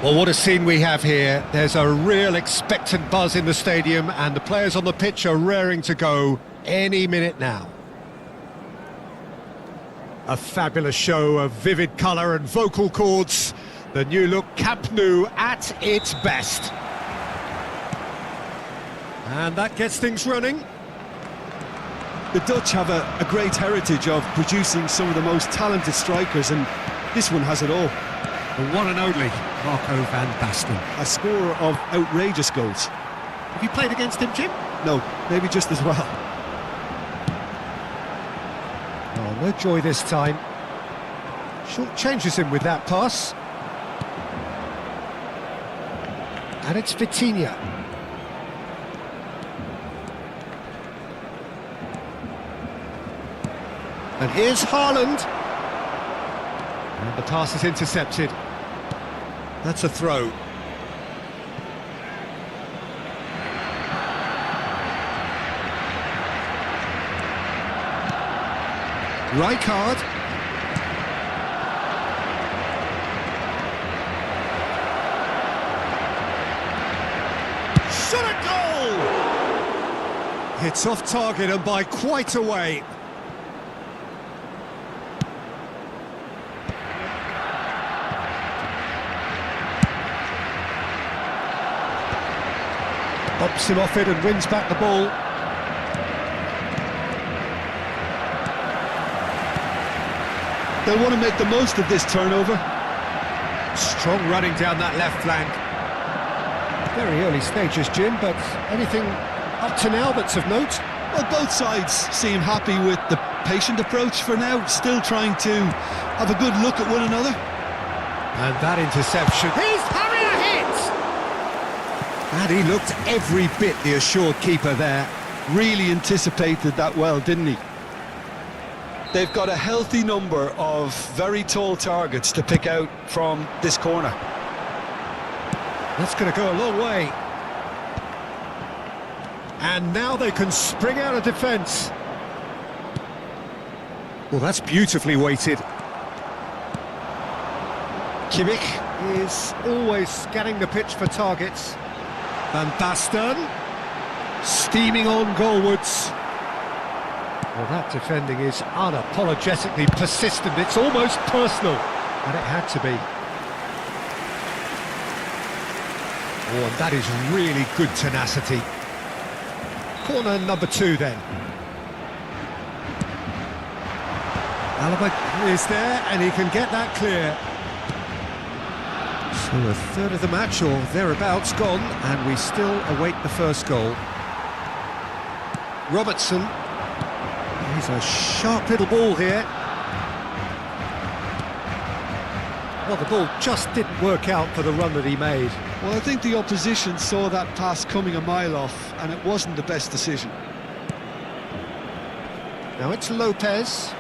Well, what a scene we have here. There's a real expectant buzz in the stadium and the players on the pitch are raring to go any minute now. A fabulous show of vivid colour and vocal cords. The new look Camp Nou at its best. And that gets things running. The Dutch have a great heritage of producing some of the most talented strikers, and this one has it all. The one and only Marco van Basten. A scorer of outrageous goals. Have you played against him, Jim? No, maybe just as well. Oh, no joy this time. Short changes him with that pass. And it's Vitinha. And here's Haaland. And the pass is intercepted. That's a throw. Rijkaard. Shot a goal! Hits off target and by quite a way. Pops him off it and wins back the ball. They'll want to make the most of this turnover. Strong running down that left flank. Very early stages, Jim, but anything up to now that's of note? Well, both sides seem happy with the patient approach for now, still trying to have a good look at one another. And that interception. He's having a hit! And he looked every bit the assured keeper there. Really anticipated that well, didn't he? They've got a healthy number of very tall targets to pick out from this corner. That's going to go a long way. And now they can spring out of defence. Well, that's beautifully weighted. Kimmich is always scanning the pitch for targets. Van Basten, steaming on goalwards. Well, that defending is unapologetically persistent. It's almost personal, and it had to be. Oh, and that is really good tenacity. Corner number 2 then. Alaba is there, and he can get that clear. So a third of the match, or thereabouts, gone, and we still await the first goal. Robertson. He's a sharp little ball here. Well, the ball just didn't work out for the run that he made. Well, I think the opposition saw that pass coming a mile off, and it wasn't the best decision. Now it's Lopez.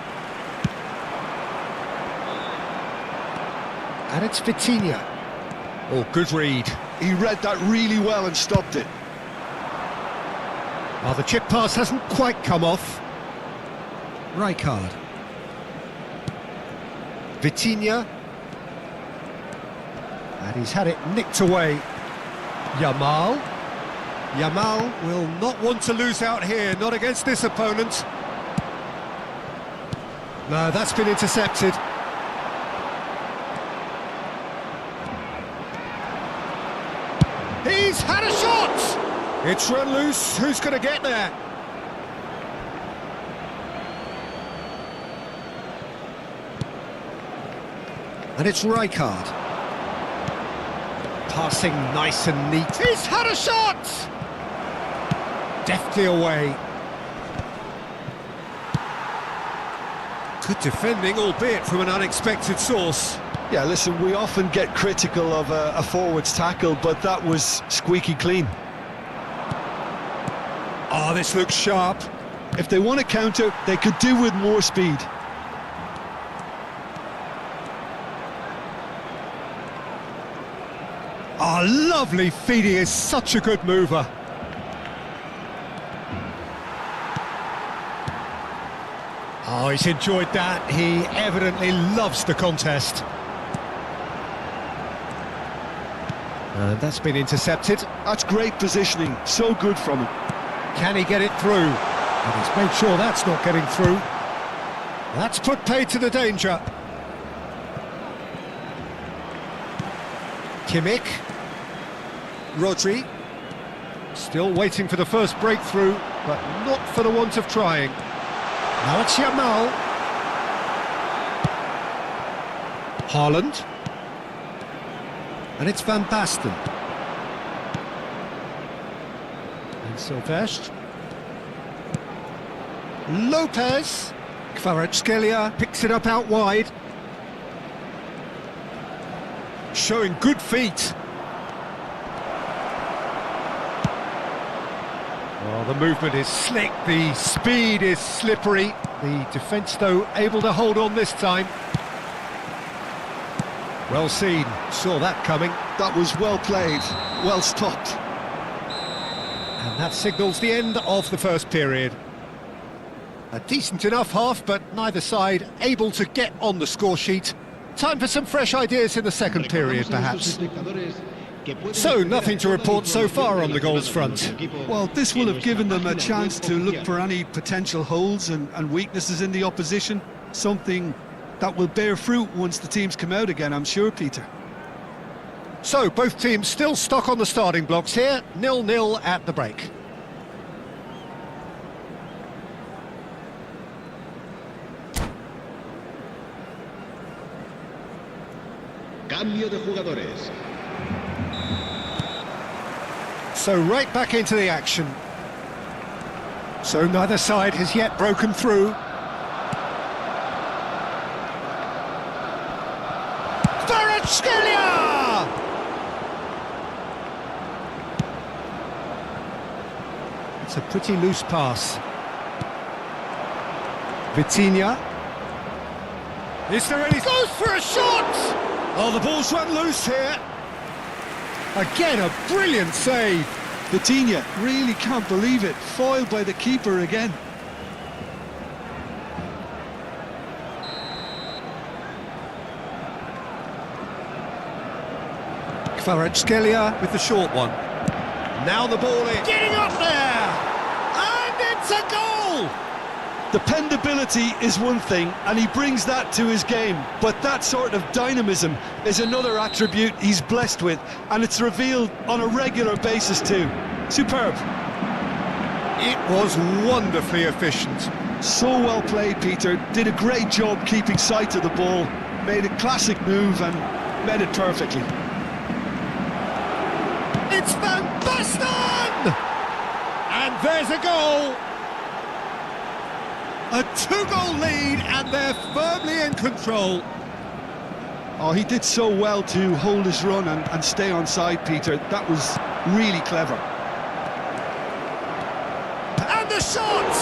And it's Vitinha. Oh, good read. He read that really well and stopped it. Oh, the chip pass hasn't quite come off. Rijkaard. Vitinha. And he's had it nicked away. Yamal. Yamal will not want to lose out here, not against this opponent. No, that's been intercepted. He's had a shot! It's run loose, who's going to get there? And it's Rijkaard. Passing nice and neat. He's had a shot! Deftly away. Good defending, albeit from an unexpected source. Yeah, listen, we often get critical of a forward's tackle, but that was squeaky clean. Oh, this looks sharp. If they want to counter, they could do with more speed. Oh, lovely feed. He is such a good mover. Oh, he's enjoyed that. He evidently loves the contest. And that's been intercepted. That's great positioning, so good from him. Can he get it through? And he's made sure that's not getting through. That's put paid to the danger. Kimmich. Rodri. Still waiting for the first breakthrough, but not for the want of trying. Now it's Yamal. Haaland. And it's Van Basten. And Silvestre. Lopez. Kvaratskhelia picks it up out wide. Showing good feet. Oh, the movement is slick, the speed is slippery. The defence, though, able to hold on this time. Well seen, saw that coming. That was well played, well stopped. And that signals the end of the first period. A decent enough half, but neither side able to get on the score sheet. Time for some fresh ideas in the second period, perhaps. So, nothing to report so far on the goals front. Well, this will have given them a chance to look for any potential holes and weaknesses in the opposition. Something that will bear fruit once the teams come out again, I'm sure, Peter. So, both teams still stuck on the starting blocks here, 0-0 at the break. Cambio de jugadores. So right back into the action. So neither side has yet broken through. Kvaratskhelia! It's a pretty loose pass. Vitinha. Is there any... Goes for a shot! Oh, the ball's run loose here. Again, a brilliant save. Vitinha, really can't believe it. Foiled by the keeper again. Kvaratskhelia with the short one. Now the ball is getting up there! And it's a goal! Dependability is one thing, and he brings that to his game, but that sort of dynamism is another attribute he's blessed with, and it's revealed on a regular basis too. Superb. It was wonderfully efficient. So well played, Peter. Did a great job keeping sight of the ball, made a classic move and met it perfectly. It's Van Basten! And there's a goal! A two-goal lead, and they're firmly in control. Oh, he did so well to hold his run and stay on side, Peter. That was really clever. And the shot!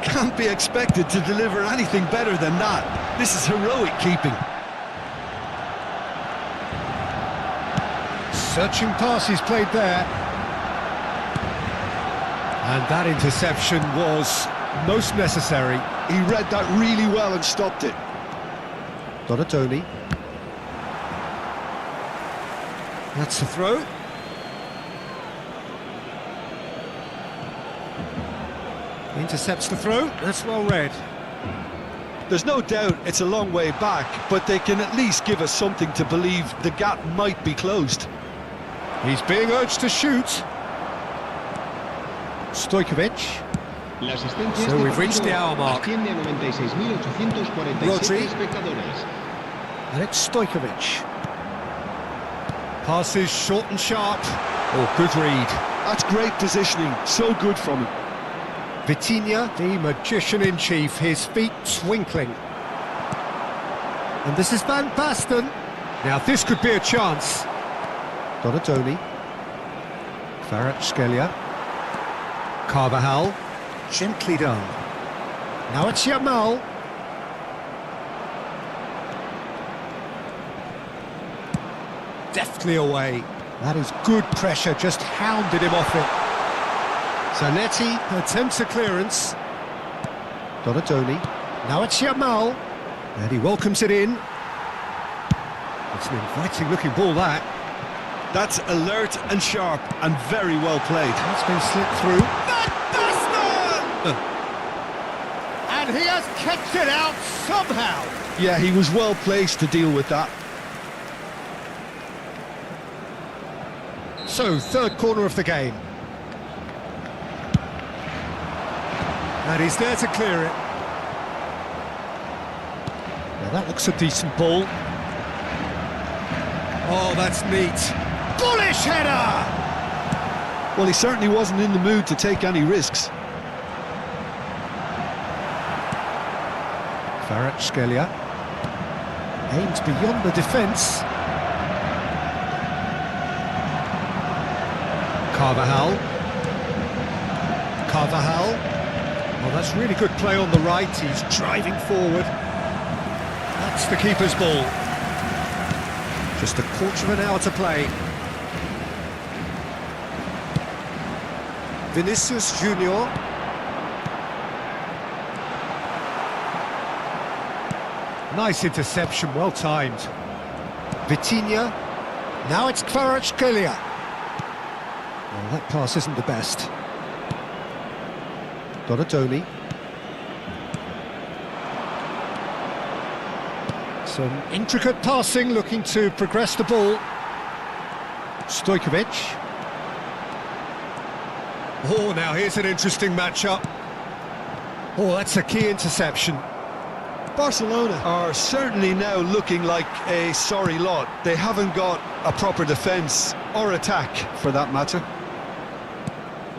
Can't be expected to deliver anything better than that. This is heroic keeping. Searching pass he's played there. And that interception was most necessary. He read that really well and stopped it. Donatoni. That's the throw. Intercepts the throw. That's well read. There's no doubt it's a long way back, but they can at least give us something to believe the gap might be closed. He's being urged to shoot. Stojkovic. So we've reached the hour mark. Rodri. And it's Stojkovic. Passes short and sharp. Oh, good read. That's great positioning, so good from him. Vitinha, the magician-in-chief, his feet twinkling. And this is Van Basten. Now this could be a chance. Donadoni. Kvaratskhelia. Carvajal. Gently done. Now it's Yamal. Deftly away. That is good pressure, just hounded him off it. Zanetti attempts a clearance. Donadoni. Now it's Yamal. And he welcomes it in. It's an inviting looking ball, that. That's alert and sharp and very well played. That's been slipped through. Van Basten! And he has kept it out somehow. Yeah, he was well placed to deal with that. So, third corner of the game. And he's there to clear it. Now that looks a decent ball. Oh, that's neat. Bullish header! Well, he certainly wasn't in the mood to take any risks. Kvaratskhelia aims beyond the defence. Carvajal. Oh, that's really good play on the right. He's driving forward. That's the keeper's ball. Just a quarter of an hour to play. Vinicius Junior. Nice interception, well timed. Vitinha. Now it's Kvaratskhelia. Well, that pass isn't the best. Donadoni. Some intricate passing, looking to progress the ball. Stojkovic. Oh, now here's an interesting matchup. Oh, that's a key interception. Barcelona are certainly now looking like a sorry lot. They haven't got a proper defence or attack, for that matter.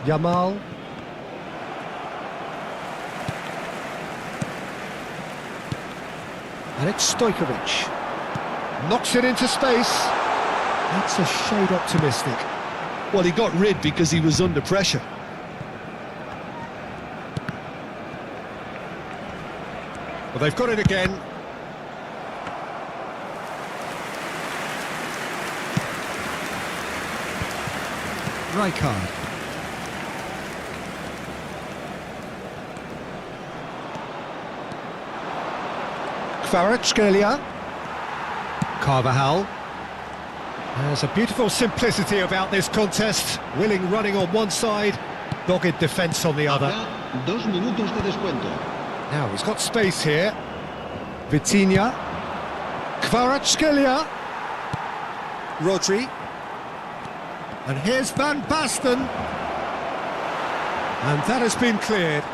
Yamal. And it's Stojkovic. Knocks it into space. That's a shade optimistic. Well, he got rid because he was under pressure. Well, they've got it again. Rijkaard. Kvaratskhelia. Carvajal. There's a beautiful simplicity about this contest. Willing running on one side, dogged defence on the other. 2 minutos de descuento. Now he's got space here. Vitinha. Kvaratskhelia. Rodri. And here's Van Basten. And that has been cleared.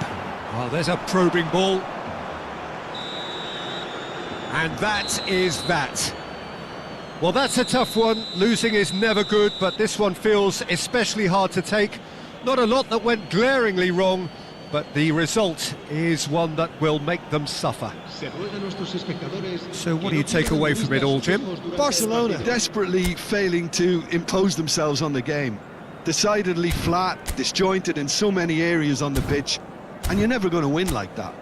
Well, there's a probing ball. And that is that. Well, that's a tough one. Losing is never good, but this one feels especially hard to take. Not a lot that went glaringly wrong, but the result is one that will make them suffer. So what do you take away from it all, Jim? Barcelona desperately failing to impose themselves on the game. Decidedly flat, disjointed in so many areas on the pitch, and you're never going to win like that.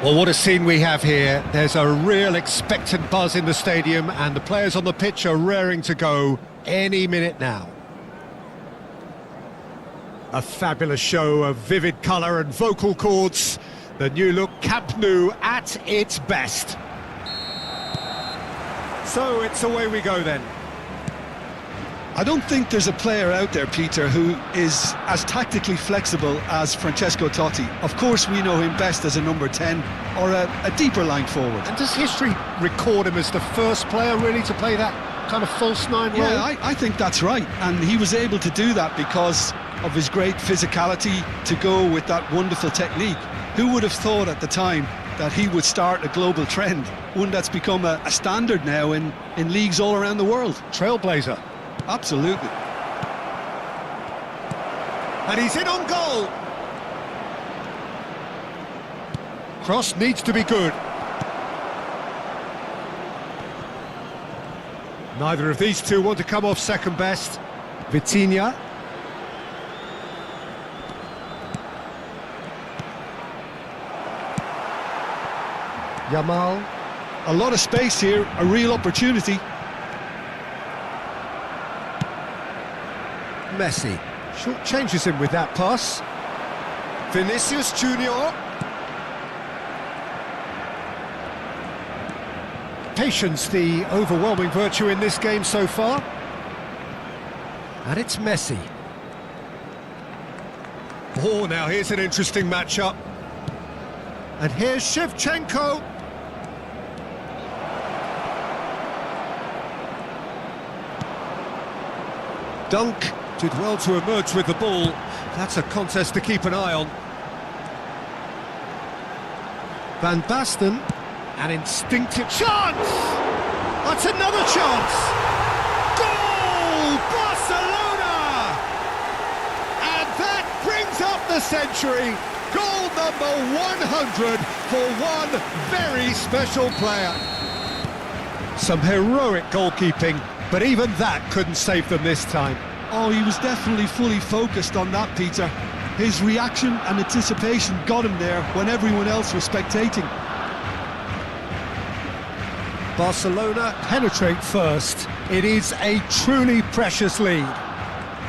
Well, what a scene we have here. There's a real expectant buzz in the stadium, and the players on the pitch are raring to go any minute now. A fabulous show of vivid colour and vocal cords. The new look Camp Nou at its best. So it's away we go then. I don't think there's a player out there, Peter, who is as tactically flexible as Francesco Totti. Of course, we know him best as a number 10 or a deeper line forward. And does history record him as the first player really to play that kind of false nine role? Yeah, I think that's right. And he was able to do that because of his great physicality to go with that wonderful technique. Who would have thought at the time that he would start a global trend? One that's become a standard now in leagues all around the world. Trailblazer. Absolutely. And he's in on goal. Cross needs to be good. Neither of these two want to come off second best. Vitinha. Yamal. A lot of space here, a real opportunity. Messi short changes him with that pass. Vinicius Junior. Patience, the overwhelming virtue in this game so far. And it's Messi. Oh, now here's an interesting matchup. And here's Shevchenko. Dunk. Did well to emerge with the ball. That's a contest to keep an eye on. Van Basten. An instinctive chance! That's another chance! Goal! Barcelona! And that brings up the century. Goal number 100 for one very special player. Some heroic goalkeeping, but even that couldn't save them this time. Oh, he was definitely fully focused on that, Peter. His reaction and anticipation got him there when everyone else was spectating. Barcelona penetrate first. It is a truly precious lead.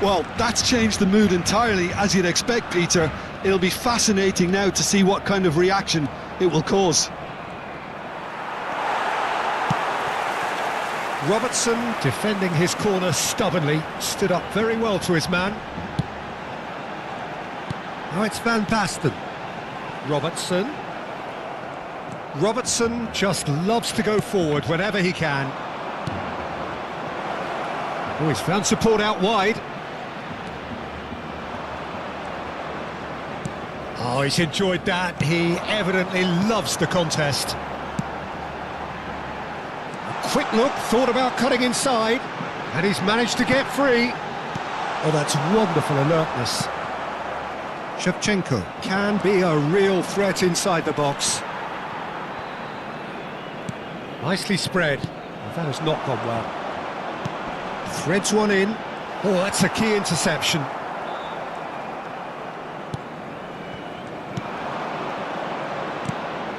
Well, that's changed the mood entirely, as you'd expect, Peter. It'll be fascinating now to see what kind of reaction it will cause. Robertson, defending his corner stubbornly, stood up very well to his man. Now it's Van Basten. Robertson just loves to go forward whenever he can. Oh, he's found support out wide. Oh, he's enjoyed that. He evidently loves the contest. Quick look, thought about cutting inside, and he's managed to get free. Oh, that's wonderful alertness. Shevchenko can be a real threat inside the box. Nicely spread. Well, that has not gone well. Threads one in. Oh, that's a key interception.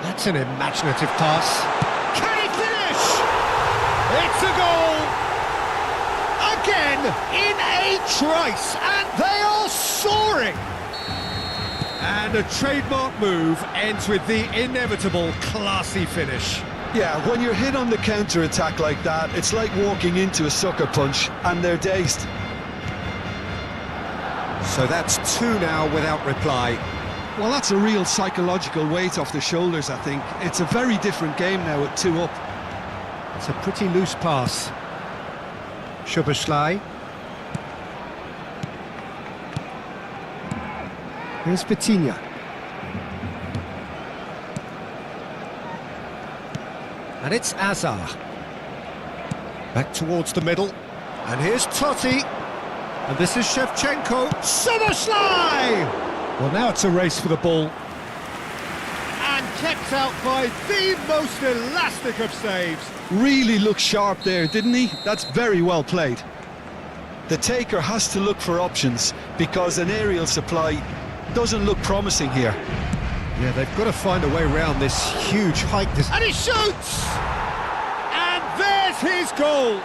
That's an imaginative pass. Can he finish? It's a goal! Again, in a trice, and they are soaring! And a trademark move ends with the inevitable classy finish. Yeah, when you're hit on the counter-attack like that, it's like walking into a sucker punch, and they're dazed. So that's two now without reply. Well, that's a real psychological weight off the shoulders, I think. It's a very different game now at 2 up. It's a pretty loose pass. Szoboszlai. Here's Vitinha. And it's Azar. Back towards the middle. And here's Totti. And this is Shevchenko. Szoboszlai! Well, now it's a race for the ball. And kept out by the most elastic of saves. Really looked sharp there, didn't he? That's very well played. The taker has to look for options because an aerial supply doesn't look promising here. Yeah, they've got to find a way around this huge height. And he shoots! And there's his goal!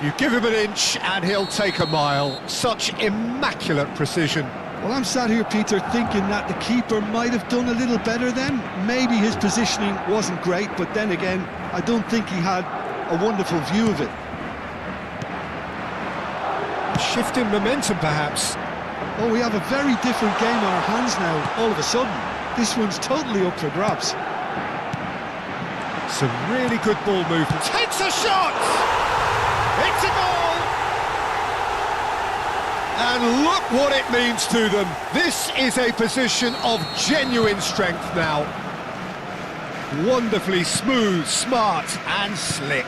You give him an inch and he'll take a mile. Such immaculate precision. Well, I'm sat here, Peter, thinking that the keeper might have done a little better then. Maybe his positioning wasn't great, but then again, I don't think he had a wonderful view of it. Shift in momentum, perhaps. Oh, we have a very different game on our hands now, all of a sudden. This one's totally up for grabs. Some really good ball movement. Takes a shot! It's a goal! And look what it means to them. This is a position of genuine strength now. Wonderfully smooth, smart and slick.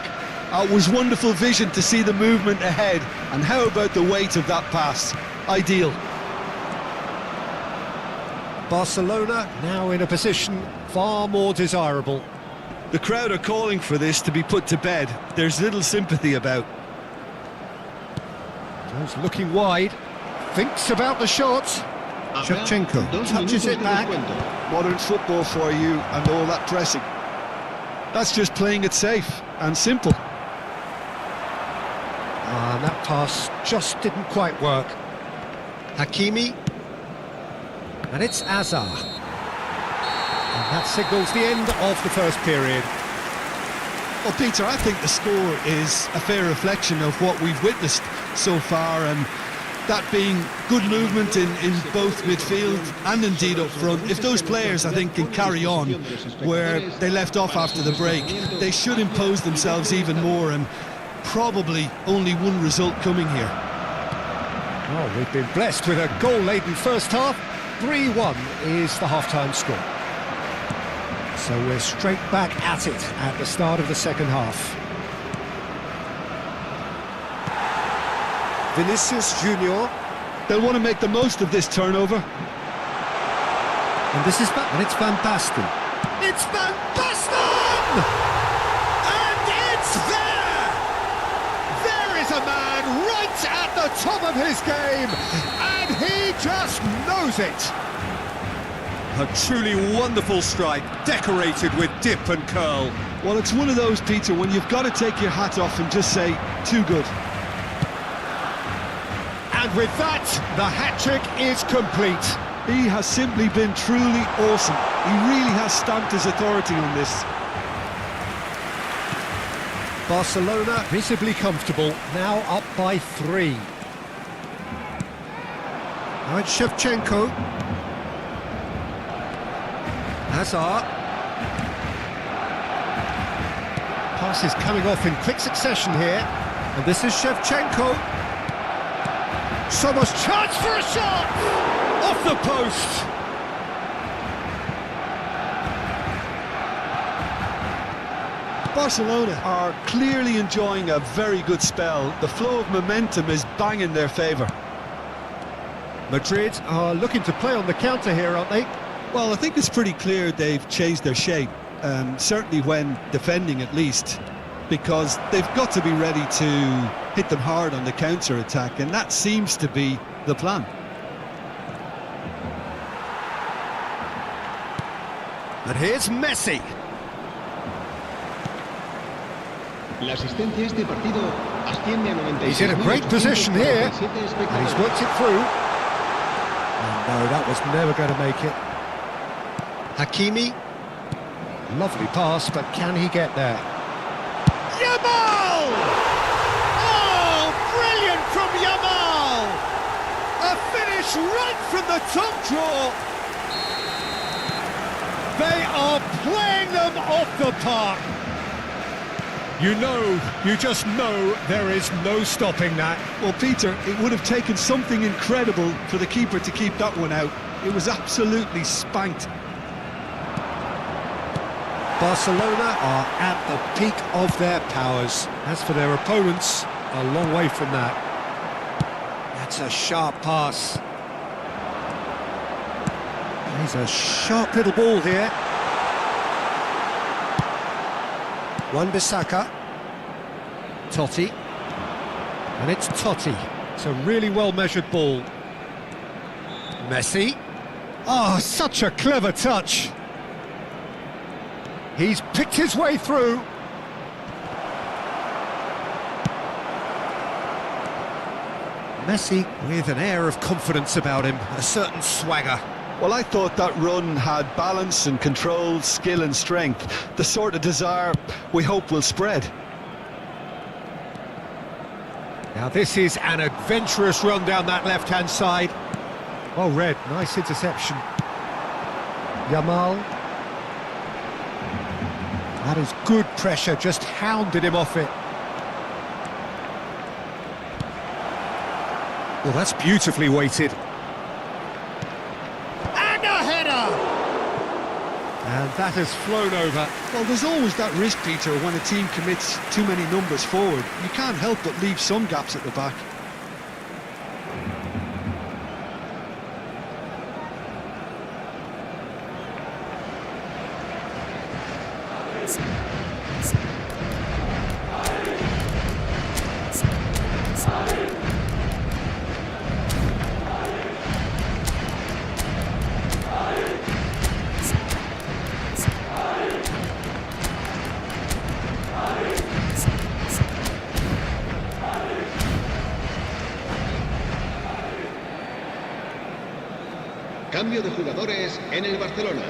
It was wonderful vision to see the movement ahead. And how about the weight of that pass? Ideal. Barcelona now in a position far more desirable. The crowd are calling for this to be put to bed. There's little sympathy about. Goes looking wide, thinks about the shot. Shevchenko touches it back. Modern football for you and all that pressing. That's just playing it safe and simple. And that pass just didn't quite work. Hakimi. And it's Azar. And that signals the end of the first period. Well, Peter, I think the score is a fair reflection of what we've witnessed so far, and that being good movement in both midfield and indeed up front. If those players, I think, can carry on where they left off after the break, they should impose themselves even more, and probably only one result coming here. Oh, we've been blessed with a goal-laden first half. 3-1 is the half-time score. So we're straight back at it at the start of the second half. Vinicius Junior. They'll want to make the most of this turnover. And this is and it's Van Basten. It's Van Basten! And it's there! There is a man right at the top of his game, and he just knows it. A truly wonderful strike, decorated with dip and curl. Well, it's one of those, Peter, when you've got to take your hat off and just say, too good. And with that, the hat-trick is complete. He has simply been truly awesome. He really has stamped his authority on this. Barcelona visibly comfortable, now up by 3. Now it's Shevchenko. Hazard. Pass is coming off in quick succession here. And this is Shevchenko. So much chance for a shot! Off the post! Barcelona are clearly enjoying a very good spell. The flow of momentum is bang in their favour. Madrid are looking to play on the counter here, aren't they? Well, I think it's pretty clear they've changed their shape, certainly when defending at least, because they've got to be ready to hit them hard on the counter-attack, and that seems to be the plan. And here's Messi. La asistencia a este partido asciende a 96. He's in a great position here, and he's worked it through. And no, that was never going to make it. Hakimi. Lovely pass, but can he get there? Yamal! Oh, brilliant from Yamal! A finish right from the top draw. They are playing them off the park. You just know there is no stopping that. Well, Peter, it would have taken something incredible for the keeper to keep that one out. It was absolutely spanked. Barcelona are at the peak of their powers. As for their opponents, a long way from that. That's a sharp pass. He's a sharp little ball here. Wan-Bissaka. Totti. And it's Totti. It's a really well-measured ball. Messi. Oh, such a clever touch. He's picked his way through. Messi with an air of confidence about him, a certain swagger. Well, I thought that run had balance and control, skill and strength, the sort of desire we hope will spread. Now this is an adventurous run down that left-hand side. Well read, nice interception. Yamal. That is good pressure, just hounded him off it. Well, that's beautifully weighted. And a header! And that has flown over. Well, there's always that risk, Peter, when a team commits too many numbers forward. You can't help but leave some gaps at the back. Cambio de jugadores en el Barcelona.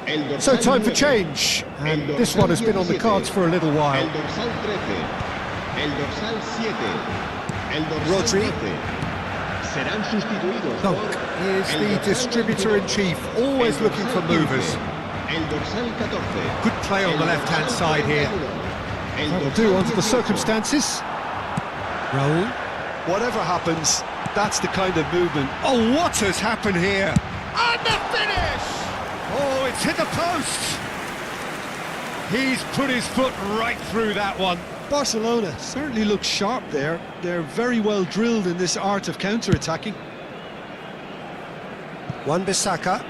El So dorsal time for 9, change, and el this one has been on the 17, cards for a little while. El dorsal 13, el dorsal 7, el dorsal Rodri. 12. Serán sustituidos Dunk por is el the dorsal distributor-in-chief, 22, always el looking for dorsal 15, movers. El dorsal 14. Good play on el the left-hand dorsal side here. 41, el That'll dorsal do under the 18. circumstances. Raul. Whatever happens, that's the kind of movement. Oh, what has happened here? And the finish! Oh, it's hit the post! He's put his foot right through that one. Barcelona certainly look sharp there. They're very well drilled in this art of counter-attacking. Wan-Bissaka.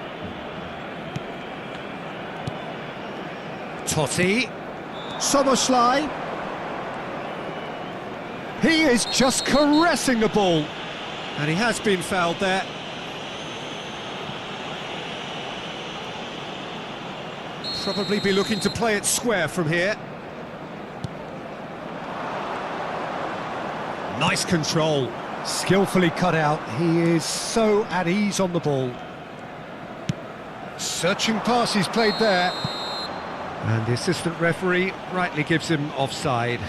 Totti. Soboslai. He is just caressing the ball. And he has been fouled there. Probably be looking to play it square from here. Nice control. Skillfully cut out. He is so at ease on the ball. Searching pass he's played there. And the assistant referee rightly gives him offside.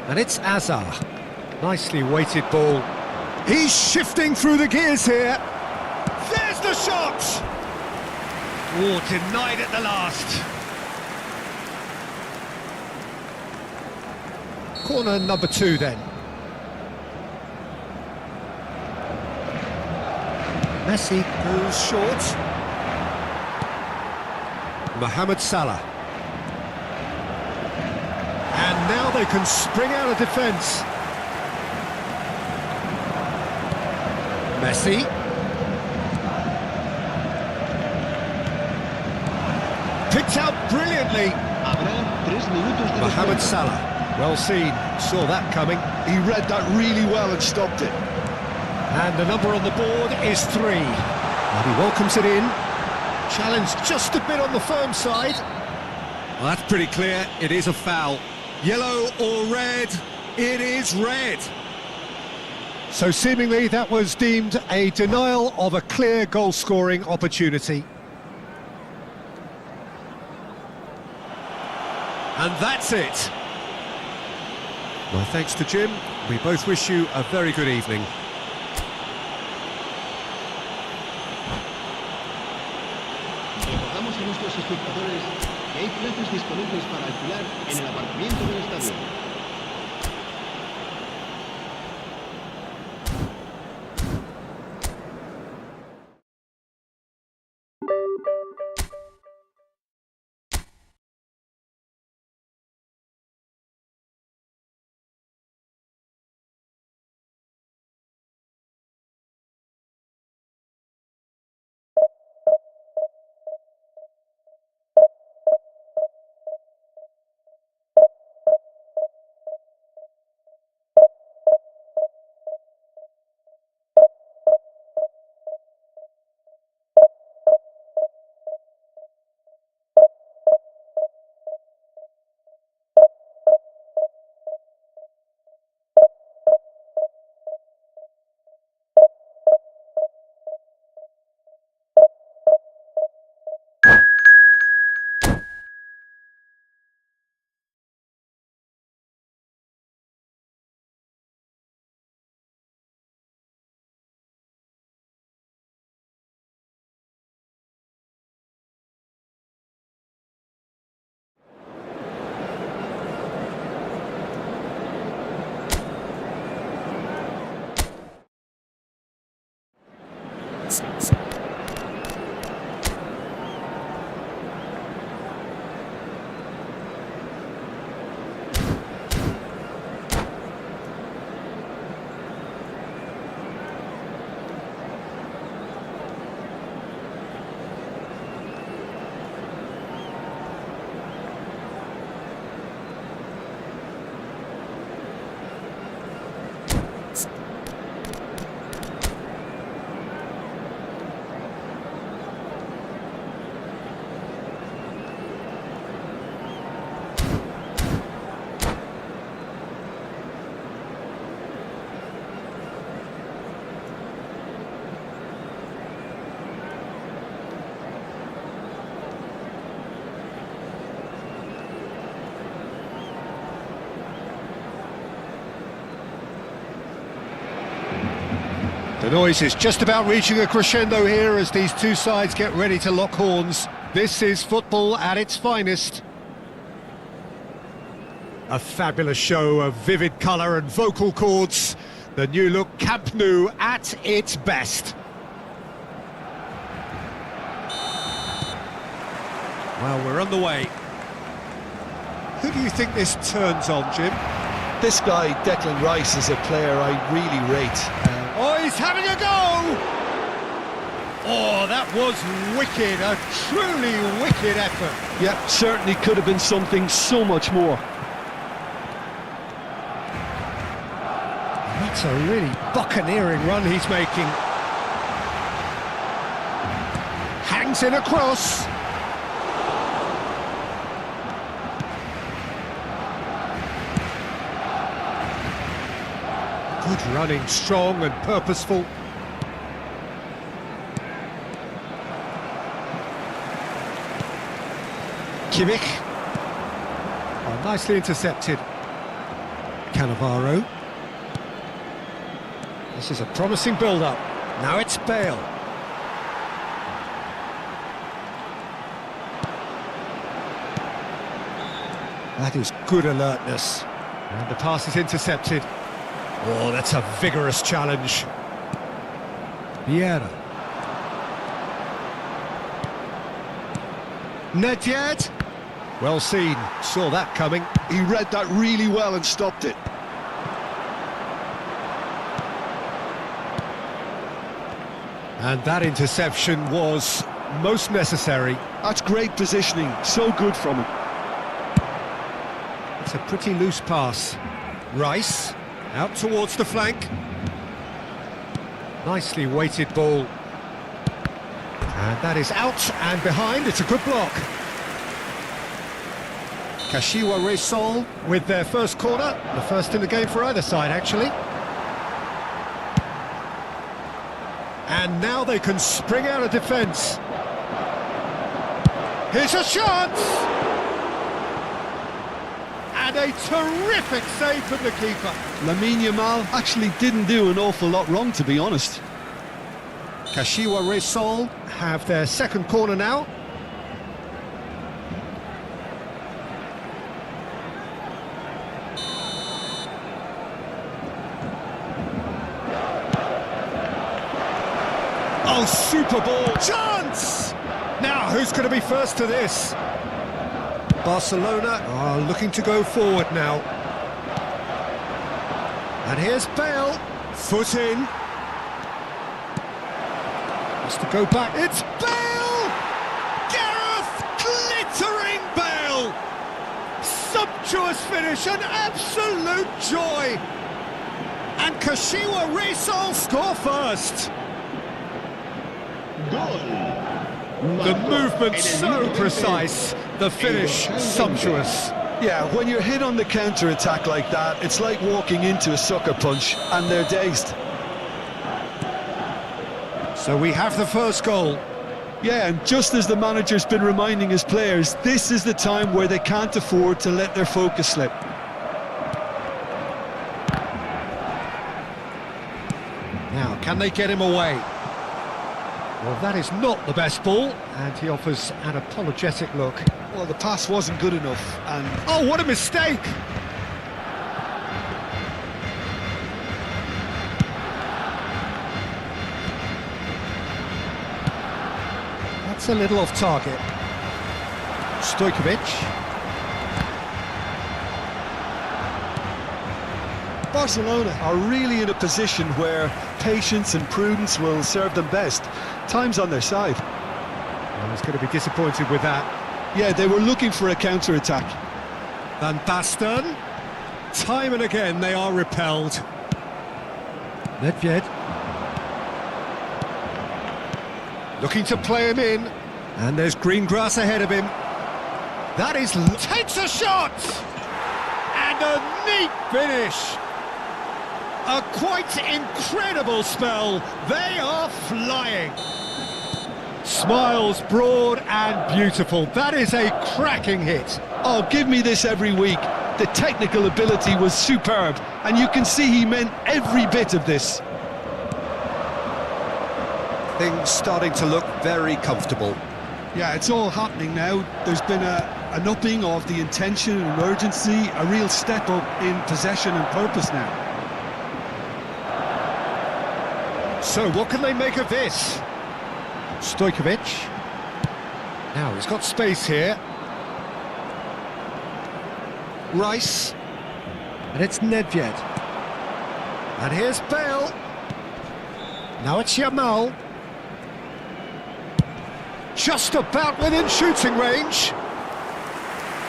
And it's Azar. Nicely weighted ball. He's shifting through the gears here. There's the shot! Oh, denied at the last. Corner number 2 then. Messi goes short. Mohamed Salah. And now they can spring out of defence. Messi. Picked out brilliantly. Habrá 3 minutos de Mohamed descuento. Salah. Well seen. Saw that coming. He read that really well and stopped it. And the number on the board is 3. And he welcomes it in. Challenge just a bit on the firm side. Well, that's pretty clear. It is a foul. Yellow or red? It is red. So seemingly that was deemed a denial of a clear goal-scoring opportunity. And that's it. My thanks to Jim. We both wish you a very good evening. Recordamos a nuestros espectadores que hay plazas disponibles para alquilar en el aparcamiento del estadio. The noise is just about reaching a crescendo here as these two sides get ready to lock horns. This is football at its finest. A fabulous show of vivid colour and vocal cords. The new look Camp Nou at its best. Well, we're on the way. Who do you think this turns on, Jim? This guy, Declan Rice, is a player I really rate. Oh, he's having a go! Oh, that was wicked, a truly wicked effort. Yeah, certainly could have been something so much more. That's a really buccaneering run he's making. Hangs in across. Good running, strong and purposeful. Kimmich. Oh, nicely intercepted. Cannavaro. This is a promising build-up. Now it's Bale. That is good alertness. And the pass is intercepted. Oh, that's a vigorous challenge. Vieira. Nedved. Well seen, saw that coming. He read that really well and stopped it. And that interception was most necessary. That's great positioning, so good from him. It's a pretty loose pass. Rice, out towards the flank. Nicely weighted ball. And that is out and behind, it's a good block. Kashiwa Reysol with their first corner, the first in the game for either side actually. And now they can spring out of defence. Here's a chance! And a terrific save from the keeper. Lamine Yamal actually didn't do an awful lot wrong, to be honest. Kashiwa Reysol have their second corner now. Oh, super ball! Chance! Now, who's going to be first to this? Barcelona are looking to go forward now. And here's Bale. Foot in. Has to go back. It's Bale! Gareth! Glittering Bale! Sumptuous finish, an absolute joy! And Kashiwa Reysol score first. The movement so precise, the finish sumptuous. Yeah, when you're hit on the counter-attack like that, it's like walking into a sucker punch, and they're dazed. So we have the first goal. Yeah, and just as the manager's been reminding his players, this is the time where they can't afford to let their focus slip. Now, can they get him away? Well, that is not the best ball, and he offers an apologetic look. Well, the pass wasn't good enough, and... Oh, what a mistake! That's a little off target. Stojkovic. Barcelona are really in a position where patience and prudence will serve them best. Time's on their side. I was going to be disappointed with that. Yeah, they were looking for a counter-attack. Van Basten. Time and again they are repelled. Nedved. Looking to play him in. And there's green grass ahead of him. That is... Takes a shot! And a neat finish. A quite incredible spell. They are flying. Smiles broad and beautiful. That is a cracking hit. Oh, give me this every week. The technical ability was superb, and you can see he meant every bit of this. Things starting to look very comfortable. Yeah, it's all happening now. There's been an upping of the intention and urgency, a real step up in possession and purpose now. So what can they make of this? Stojkovic. Now he's got space here. Rice. And it's Nedved. And here's Bale. Now it's Yamal. Just about within shooting range.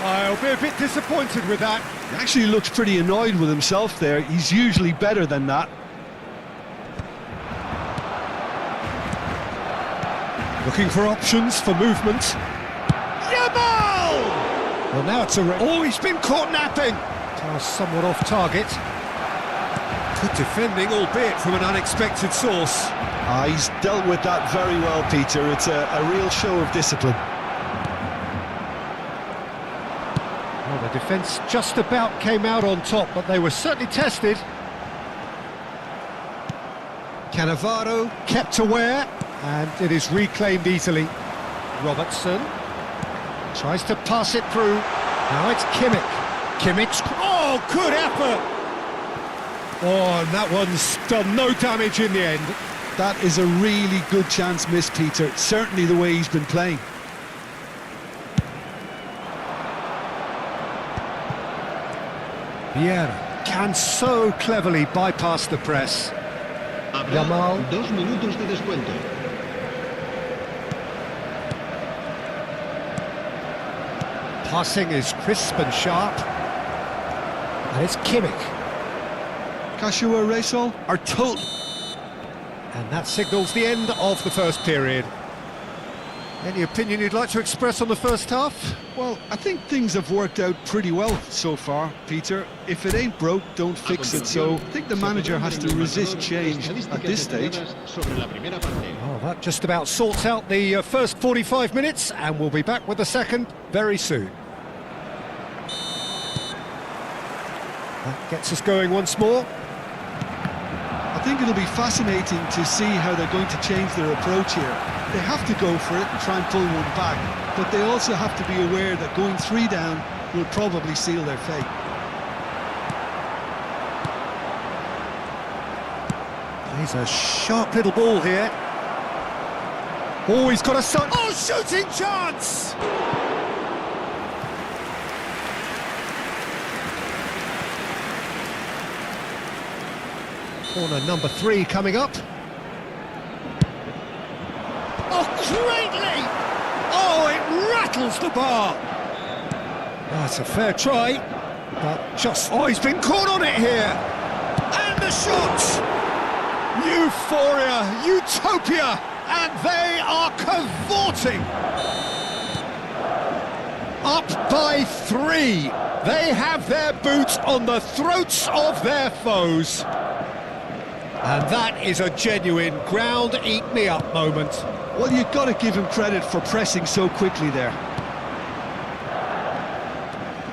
I'll be a bit disappointed with that. He actually looks pretty annoyed with himself there. He's usually better than that. Looking for options for movement. Yamal! Well, now it's a... Oh, he's been caught napping. Pass somewhat off target. Good defending, albeit from an unexpected source. He's dealt with that very well, Peter. It's a real show of discipline. Well, the defence just about came out on top, but they were certainly tested. Cannavaro kept aware, and it is reclaimed easily. Robertson tries to pass it through. Now it's Kimmich. Kimmich, oh, good effort! Oh, and that one's done no damage in the end. That is a really good chance missed, Peter. Certainly the way he's been playing. Vieira can so cleverly bypass the press. Yamal. 2 minutos de descuento. Passing is crisp and sharp. And it's Kimmich. Kashua Reysol are total. And that signals the end of the first period. Any opinion you'd like to express on the first half? Well, I think things have worked out pretty well so far, Peter. If it ain't broke, don't fix it. So I think the manager has to resist change at this stage. Oh, that just about sorts out the first 45 minutes, and we'll be back with the second very soon. That gets us going once more. I think it'll be fascinating to see how they're going to change their approach here. They have to go for it and try and pull one back, but they also have to be aware that going 3 down will probably seal their fate. He's a sharp little ball here. Oh, he's got a shot. Oh, shooting chance! Corner number 3 coming up. Oh, greatly! Oh, it rattles the bar. That's a fair try, but just... Oh, he's been caught on it here. And the shot! Euphoria, utopia, and they are cavorting. Up by 3. They have their boots on the throats of their foes. And that is a genuine ground-eat-me-up moment. Well, you've got to give him credit for pressing so quickly there.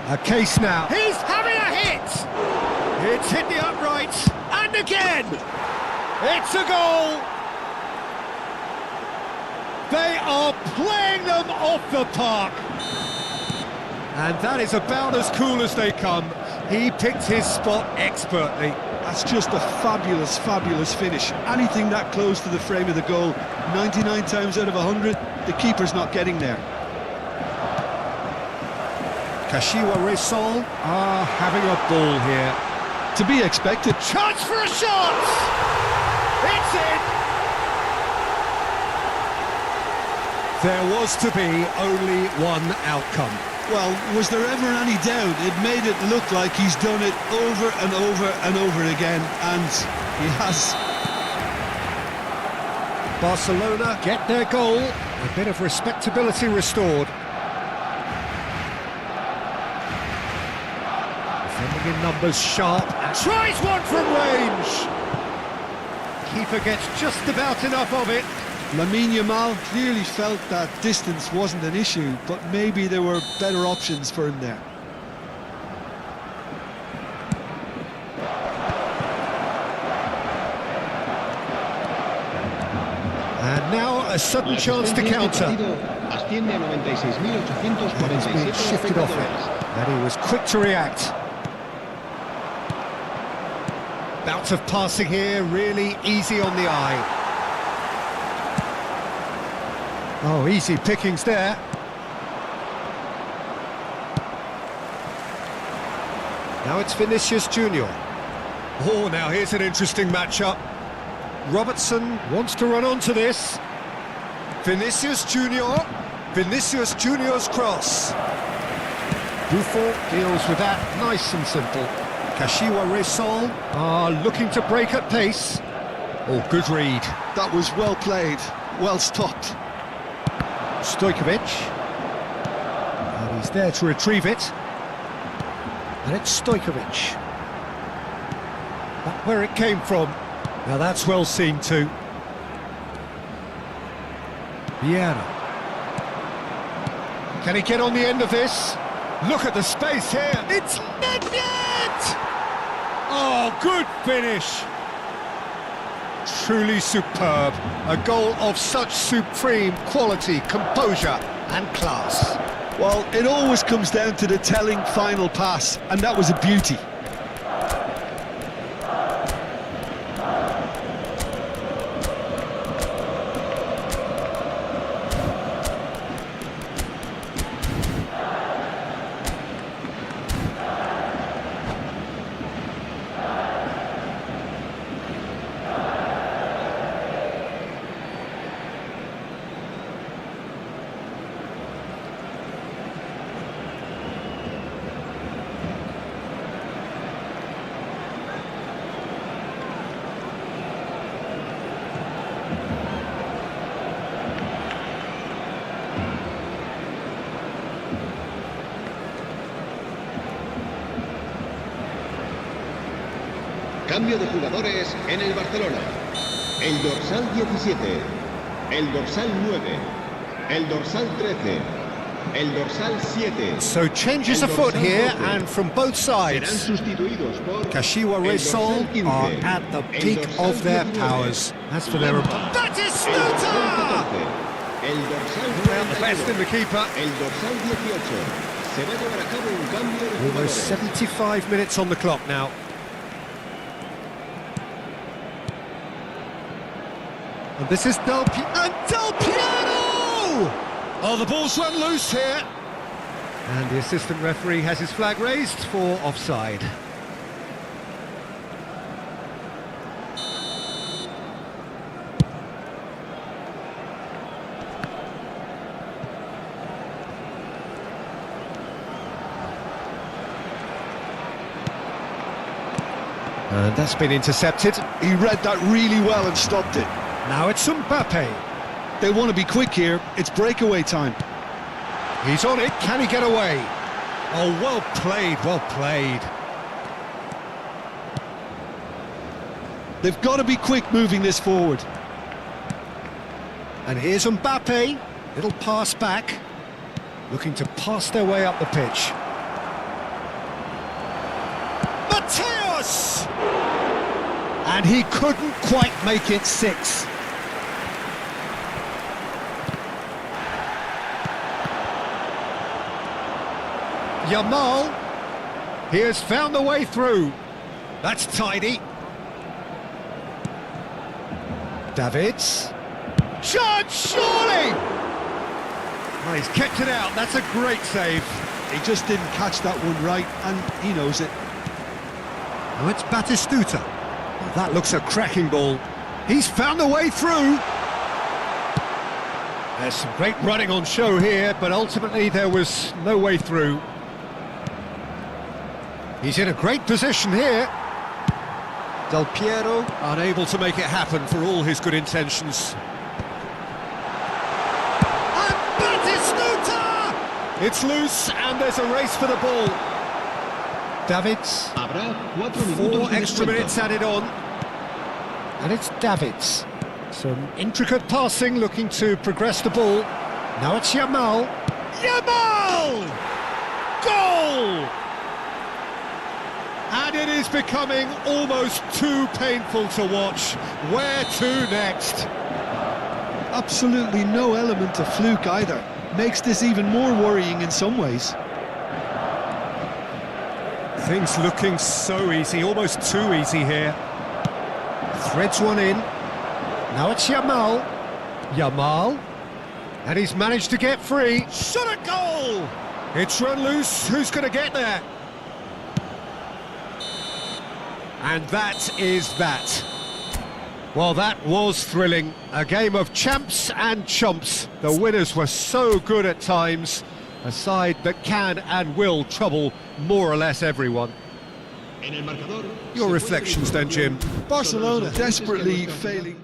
A case now. He's having a hit! It's hit the upright, and again! It's a goal! They are playing them off the park. And that is about as cool as they come. He picked his spot expertly. That's just a fabulous, fabulous finish. Anything that close to the frame of the goal, 99 times out of 100, the keeper's not getting there. Kashiwa Reysol are having a ball here. To be expected. Chance for a shot! It's in! There was to be only one outcome. Well, was there ever any doubt? It made it look like he's done it over and over and over again, and he has. Barcelona get their goal, a bit of respectability restored. Defending in numbers sharp, and tries one from range! Keeper gets just about enough of it. Lamine Yamal clearly felt that distance wasn't an issue, but maybe there were better options for him there. And now a sudden chance to counter. Asciende a 96.847 He's been shifted off it, and he was quick to react. Bout of passing here, really easy on the eye. Oh, easy pickings there. Now it's Vinicius Junior. Oh, now here's an interesting matchup. Robertson wants to run onto this. Vinicius Junior. Vinicius Junior's cross. Buffon deals with that nice and simple. Kashiwa Reysol are looking to break at pace. Oh, good read. That was well played, well stopped. Stojkovic, and he's there to retrieve it, and it's Stojkovic. Back where it came from. Now that's well seen too. Vieira. Can he get on the end of this? Look at the space here. It's net! Oh, good finish. Truly superb. A goal of such supreme quality, composure and class. Well, it always comes down to the telling final pass, and that was a beauty. Cambio de jugadores en el Barcelona. El dorsal 17, el dorsal 9, el dorsal 13, el dorsal 7. So changes afoot here, and from both Serán sides. sustituidos por Kashiwa el Reysol dorsal 15, are at the peak el dorsal of their 19, powers. As for their that is el dorsal Stuta! 14, el dorsal Out the best in the 41, keeper. el dorsal 18. Se va a llevar a cabo un cambio de Almost jugadores. 75 minutes on the clock now. And this is Del Piano! Oh, the ball's run loose here. And the assistant referee has his flag raised for offside. And that's been intercepted. He read that really well and stopped it. Now it's Mbappe. They want to be quick here. It's breakaway time. He's on it. Can he get away? Oh, well played, well played. They've got to be quick moving this forward. And here's Mbappe. Little pass back. Looking to pass their way up the pitch. Mateus! And he couldn't quite make it 6. Yamal. He has found the way through. That's tidy. Davids. Shot, surely! Well, he's kept it out, that's a great save. He just didn't catch that one right, and he knows it. Now it's Batistuta. Well, that looks a cracking ball. He's found a way through. There's some great running on show here, but ultimately there was no way through. He's in a great position here. Del Piero unable to make it happen for all his good intentions. And Batistuta! It's loose and there's a race for the ball. Davids. Habrá 4 minutos 4 de extra descuento. minutes added on. And it's Davids. Some intricate passing, looking to progress the ball. Now it's Yamal. Yamal! Goal! And it is becoming almost too painful to watch. Where to next? Absolutely no element of fluke either. Makes this even more worrying in some ways. Things looking so easy, almost too easy here. Threads one in. Now it's Yamal. Yamal. And he's managed to get free. Shot a goal! It's run loose. Who's going to get there? And that is that. Well, that was thrilling. A game of champs and chumps. The winners were so good at times. A side that can and will trouble more or less everyone. Your reflections then, Jim? Barcelona desperately failing.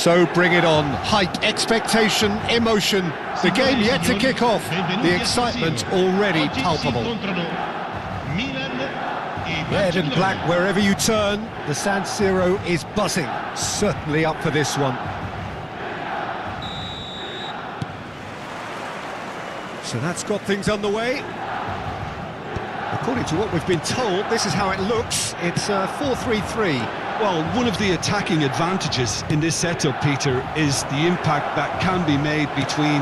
So bring it on. Hype, expectation, emotion. The game yet to kick off. The excitement already palpable. Red and black wherever you turn. The San Siro is buzzing. Certainly up for this one. So that's got things underway. According to what we've been told, this is how it looks. It's 4-3-3. Well, one of the attacking advantages in this setup, Peter, is the impact that can be made between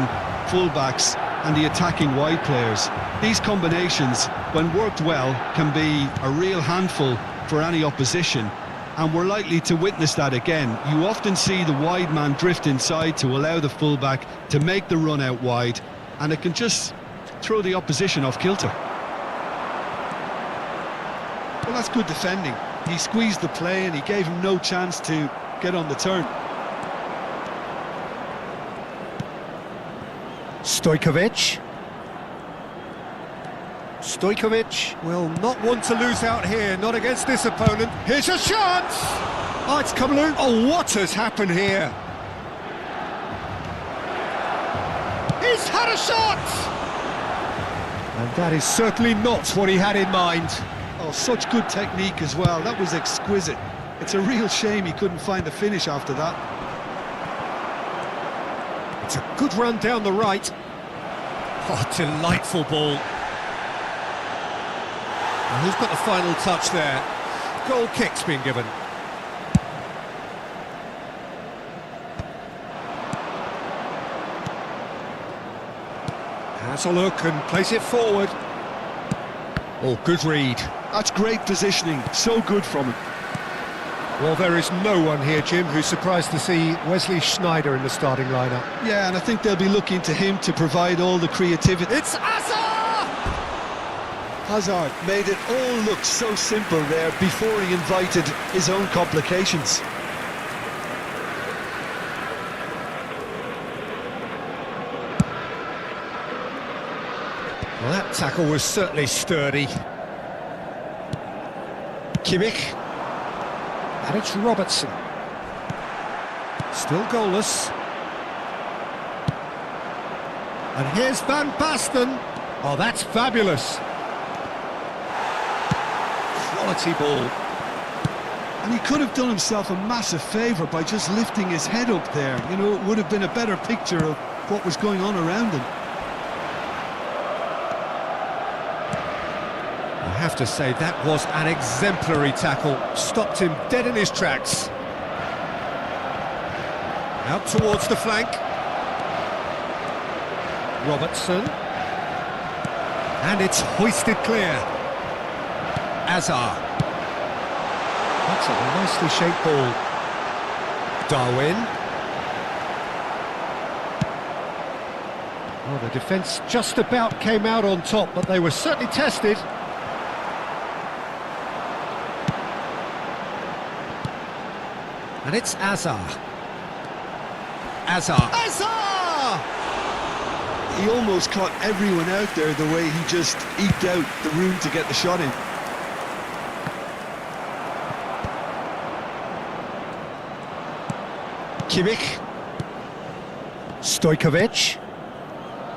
fullbacks and the attacking wide players. These combinations, when worked well, can be a real handful for any opposition, and we're likely to witness that again. You often see the wide man drift inside to allow the fullback to make the run out wide, and it can just throw the opposition off kilter. Well, that's good defending. He squeezed the play and he gave him no chance to get on the turn. Stojkovic. Stojkovic will not want to lose out here, not against this opponent. Here's a chance! Oh, it's come loose. Oh, what has happened here? He's had a shot! And that is certainly not what he had in mind. Oh, such good technique as well. That was exquisite. It's a real shame he couldn't find the finish after that. It's a good run down the right. Oh, delightful ball. And who's got the final touch there? Goal kick's been given. Has a look and plays it forward. Oh, good read. That's great positioning. So good from him. Well, there is no one here, Jim, who's surprised to see Wesley Sneijder in the starting lineup. Yeah, and I think they'll be looking to him to provide all the creativity. It's Hazard! Hazard made it all look so simple there before he invited his own complications. Well, that tackle was certainly sturdy. Kimmich. And it's Robertson. Still goalless. And here's Van Basten. Oh, that's fabulous. Quality ball. And he could have done himself a massive favour by just lifting his head up there. You know, it would have been a better picture of what was going on around him. I have to say, that was an exemplary tackle. Stopped him dead in his tracks. Out towards the flank. Robertson. And it's hoisted clear. Hazard. That's a nicely shaped ball. Darwin. Well, the defence just about came out on top, but they were certainly tested. And it's Hazard. Hazard. Hazard! He almost caught everyone out there the way he just eked out the room to get the shot in. Kimmich. Stojkovic.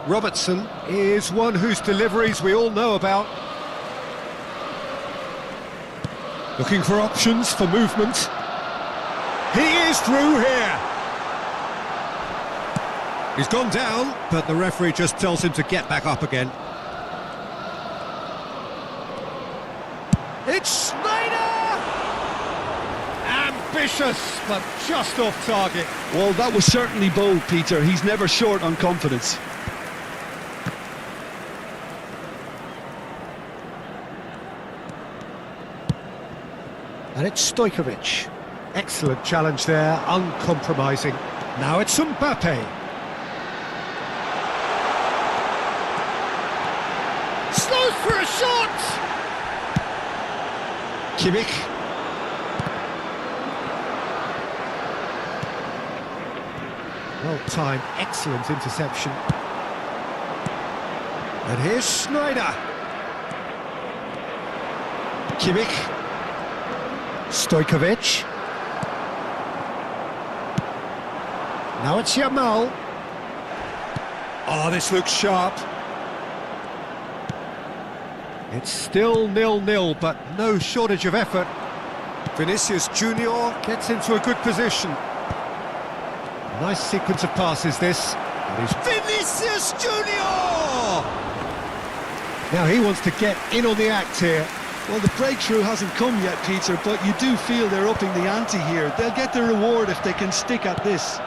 Robertson is one whose deliveries we all know about. Looking for options for movement. He is through here. He's gone down, but the referee just tells him to get back up again. It's Sneijder! Ambitious, but just off target. Well, that was certainly bold, Peter. He's never short on confidence. And it's Stojkovic. Excellent challenge there, uncompromising. Now it's Mbappe. Slows for a shot! Kimmich. Well timed, excellent interception. And here's Sneijder. Kimmich. Stojkovic. Now it's Yamal. Oh, this looks sharp. It's still 0-0, but no shortage of effort. Vinicius Junior gets into a good position. Nice sequence of passes, this. And he's Vinicius Junior! Now he wants to get in on the act here. Well, the breakthrough hasn't come yet, Peter, but you do feel they're upping the ante here. They'll get their reward if they can stick at this.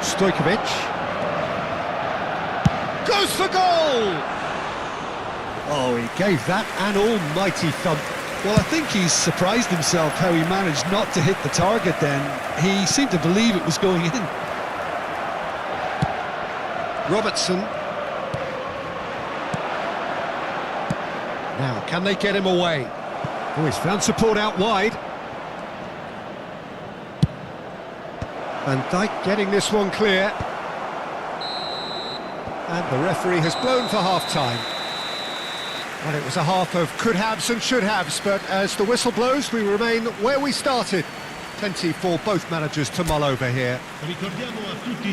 Stojkovic goes for goal! Oh, he gave that an almighty thump. Well, I think he's surprised himself how he managed not to hit the target then. He seemed to believe it was going in. Robertson. Now, can they get him away? Oh, he's found support out wide. Van Dijk getting this one clear. And the referee has blown for half-time. Well, it was a half of could-haves and should-haves, but as the whistle blows, we remain where we started. Plenty for both managers to mull over here.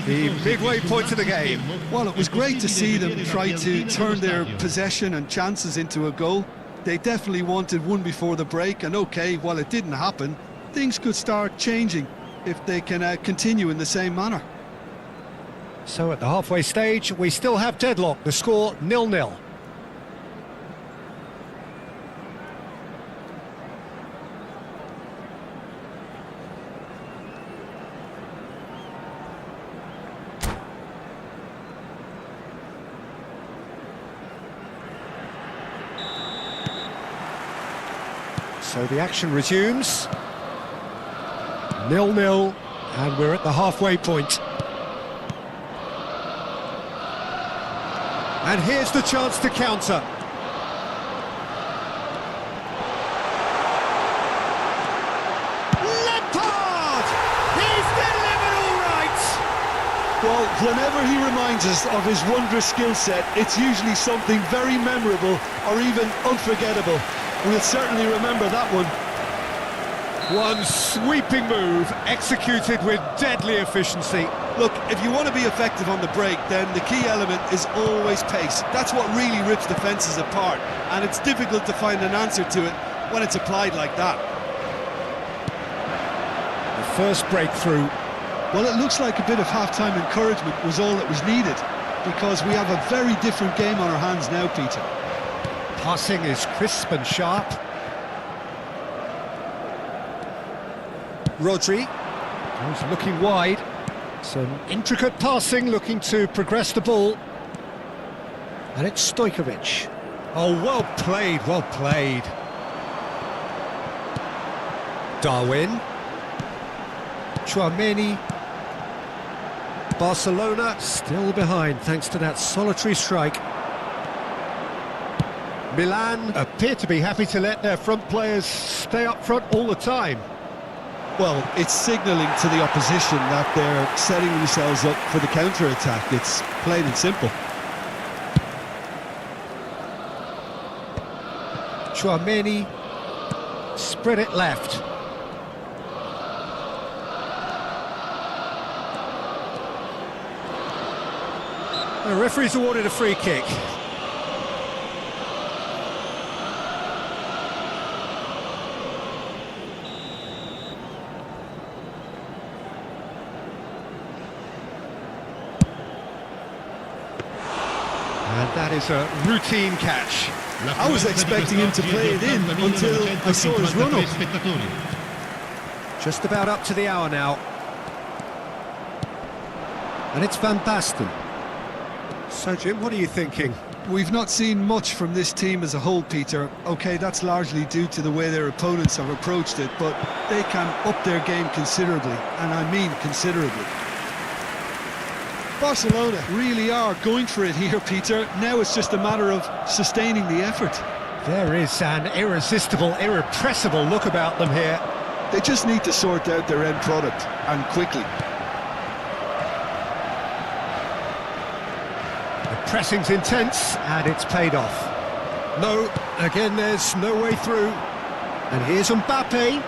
The midway point of the game. Well, it was great to see them try to turn their possession and chances into a goal. They definitely wanted one before the break, and okay, while it didn't happen, things could start changing if they can continue in the same manner. So at the halfway stage, we still have deadlock, the score 0-0. So the action resumes. 0-0, and we're at the halfway point. And here's the chance to counter. Lampard! He's delivered all right! Well, whenever he reminds us of his wondrous skill set, it's usually something very memorable or even unforgettable. We'll certainly remember that one. One sweeping move, executed with deadly efficiency. Look, if you want to be effective on the break, then the key element is always pace. That's what really rips defences apart, and it's difficult to find an answer to it when it's applied like that. The first breakthrough. Well, it looks like a bit of half-time encouragement was all that was needed, because we have a very different game on our hands now, Peter. Passing is crisp and sharp. Rodri goes looking wide. Some intricate passing, looking to progress the ball. And it's Stojkovic. Oh, well played, well played. Darwin. Tchouaméni. Barcelona still behind thanks to that solitary strike. Milan appear to be happy to let their front players stay up front all the time. Well, it's signalling to the opposition that they're setting themselves up for the counter-attack. It's plain and simple. Tchouaméni spread it left. The referee's awarded a free kick. And that is a routine catch. I was expecting him to play it in until I saw his run-up. Just about up to the hour now. And it's Van Basten. So, Jim, what are you thinking? We've not seen much from this team as a whole, Peter. OK, that's largely due to the way their opponents have approached it, but they can up their game considerably, and I mean considerably. Barcelona really are going for it here, Peter. Now it's just a matter of sustaining the effort. There is an irresistible, irrepressible look about them here. They just need to sort out their end product, and quickly. The pressing's intense, and it's paid off. No, again, there's no way through. And here's Mbappe.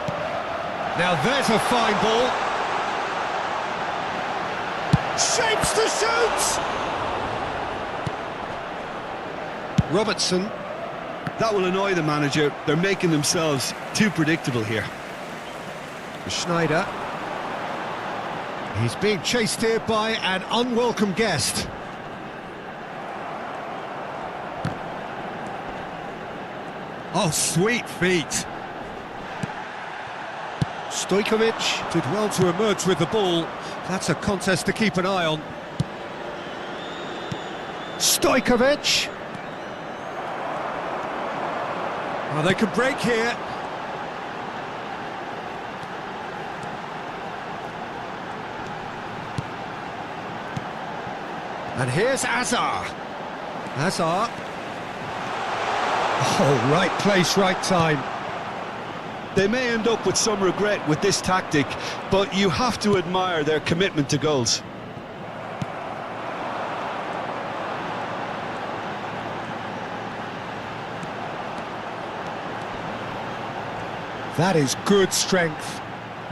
Now there's a fine ball. Shapes to shoot! Robertson. That will annoy the manager. They're making themselves too predictable here. Schneider. He's being chased here by an unwelcome guest. Oh, sweet feet. Stojkovic did well to emerge with the ball. That's a contest to keep an eye on. Stojkovic. Oh, they could break here. And here's Azar. Azar. Oh, right place, right time. They may end up with some regret with this tactic, but you have to admire their commitment to goals. That is good strength.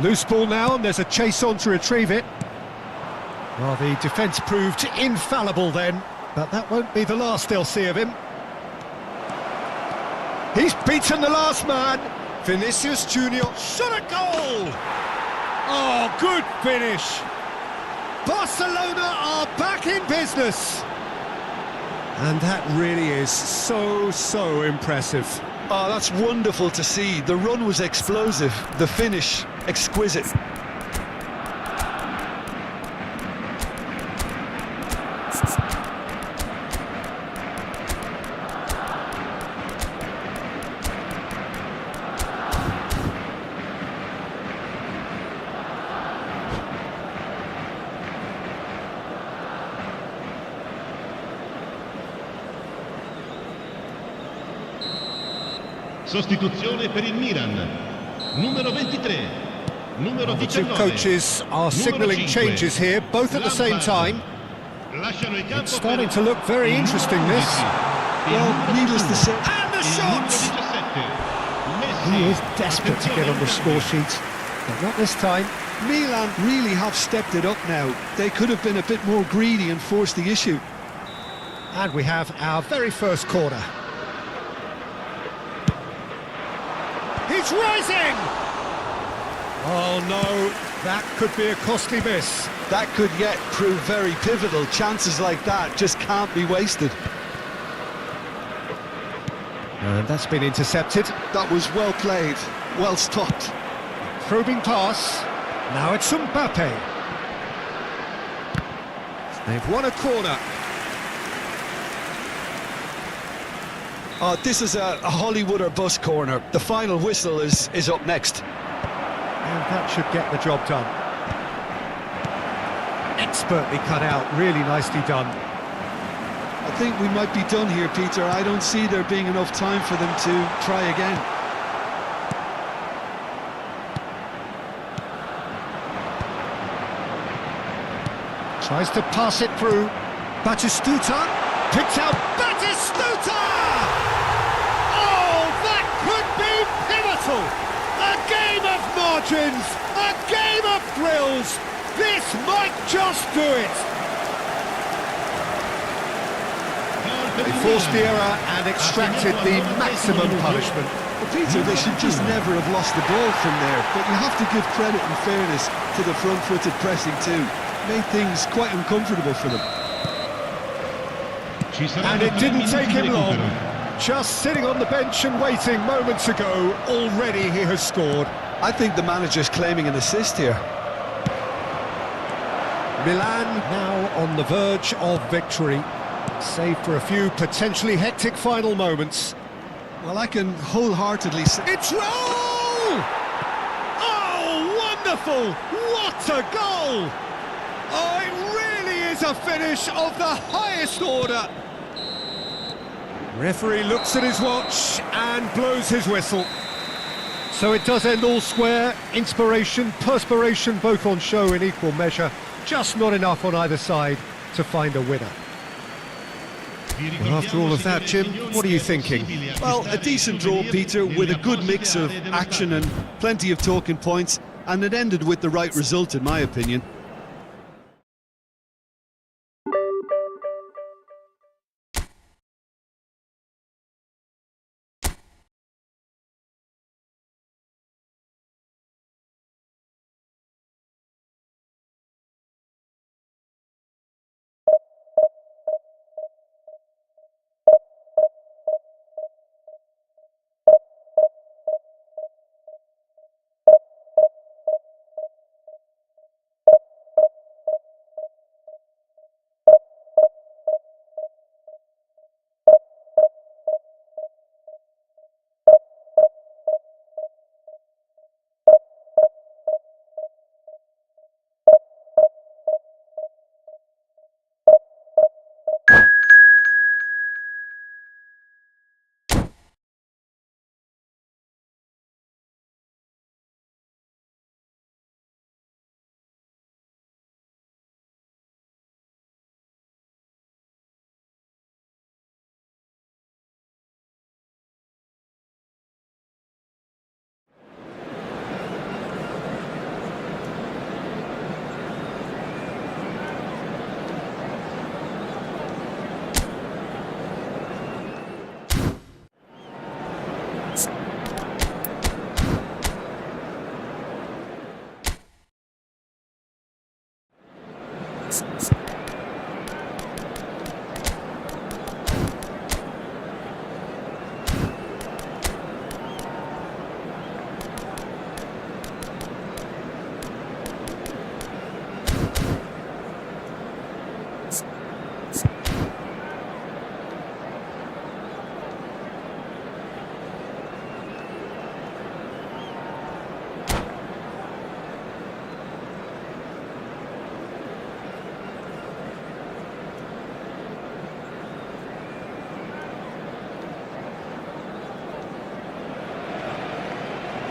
Loose ball now, and there's a chase on to retrieve it. Well, the defence proved infallible then, but that won't be the last they'll see of him. He's beaten the last man. Vinicius Junior shot a goal! Oh, good finish. Barcelona are back in business. And that really is so impressive. Oh, that's wonderful to see. The run was explosive, the finish exquisite. Sostituzione per il Milan. Numero 23. Numero The two 19. coaches are signalling changes here, both at the same time. It's starting to look very interesting, this. Well, needless to say... And the shot! He is desperate to get on the score sheet, but not this time. Milan really have stepped it up now. They could have been a bit more greedy and forced the issue. And we have our very first corner. He's rising! Oh no, that could be a costly miss. That could yet prove very pivotal. Chances like that just can't be wasted. And that's been intercepted. That was well played, well stopped. Probing pass. Now it's Mbappe. They've won a corner. Oh, this is a Hollywood or bust corner. The final whistle is up next. And that should get the job done. Expertly cut out, really nicely done. I think we might be done here, Peter. I don't see there being enough time for them to try again. Tries to pass it through. Batistuta. Picks out Batistuta! Oh, that could be pivotal! A game of margins! A game of thrills! This might just do it! They forced the error and extracted the maximum punishment. Well, Peter, they should just never have lost the ball from there, but you have to give credit and fairness to the front-footed pressing too. Made things quite uncomfortable for them. And it didn't take him long. Just sitting on the bench and waiting moments ago, already he has scored. I think the manager's claiming an assist here. Milan now on the verge of victory, save for a few potentially hectic final moments. Well, I can wholeheartedly say... It's roll! Oh, wonderful! What a goal! Oh, it really is a finish of the highest order. Referee looks at his watch and blows his whistle. So it does end all square. Inspiration, perspiration, both on show in equal measure. Just not enough on either side to find a winner. Well, after all of that, Jim, what are you thinking? Well, a decent draw, Peter, with a good mix of action and plenty of talking points, and it ended with the right result, in my opinion.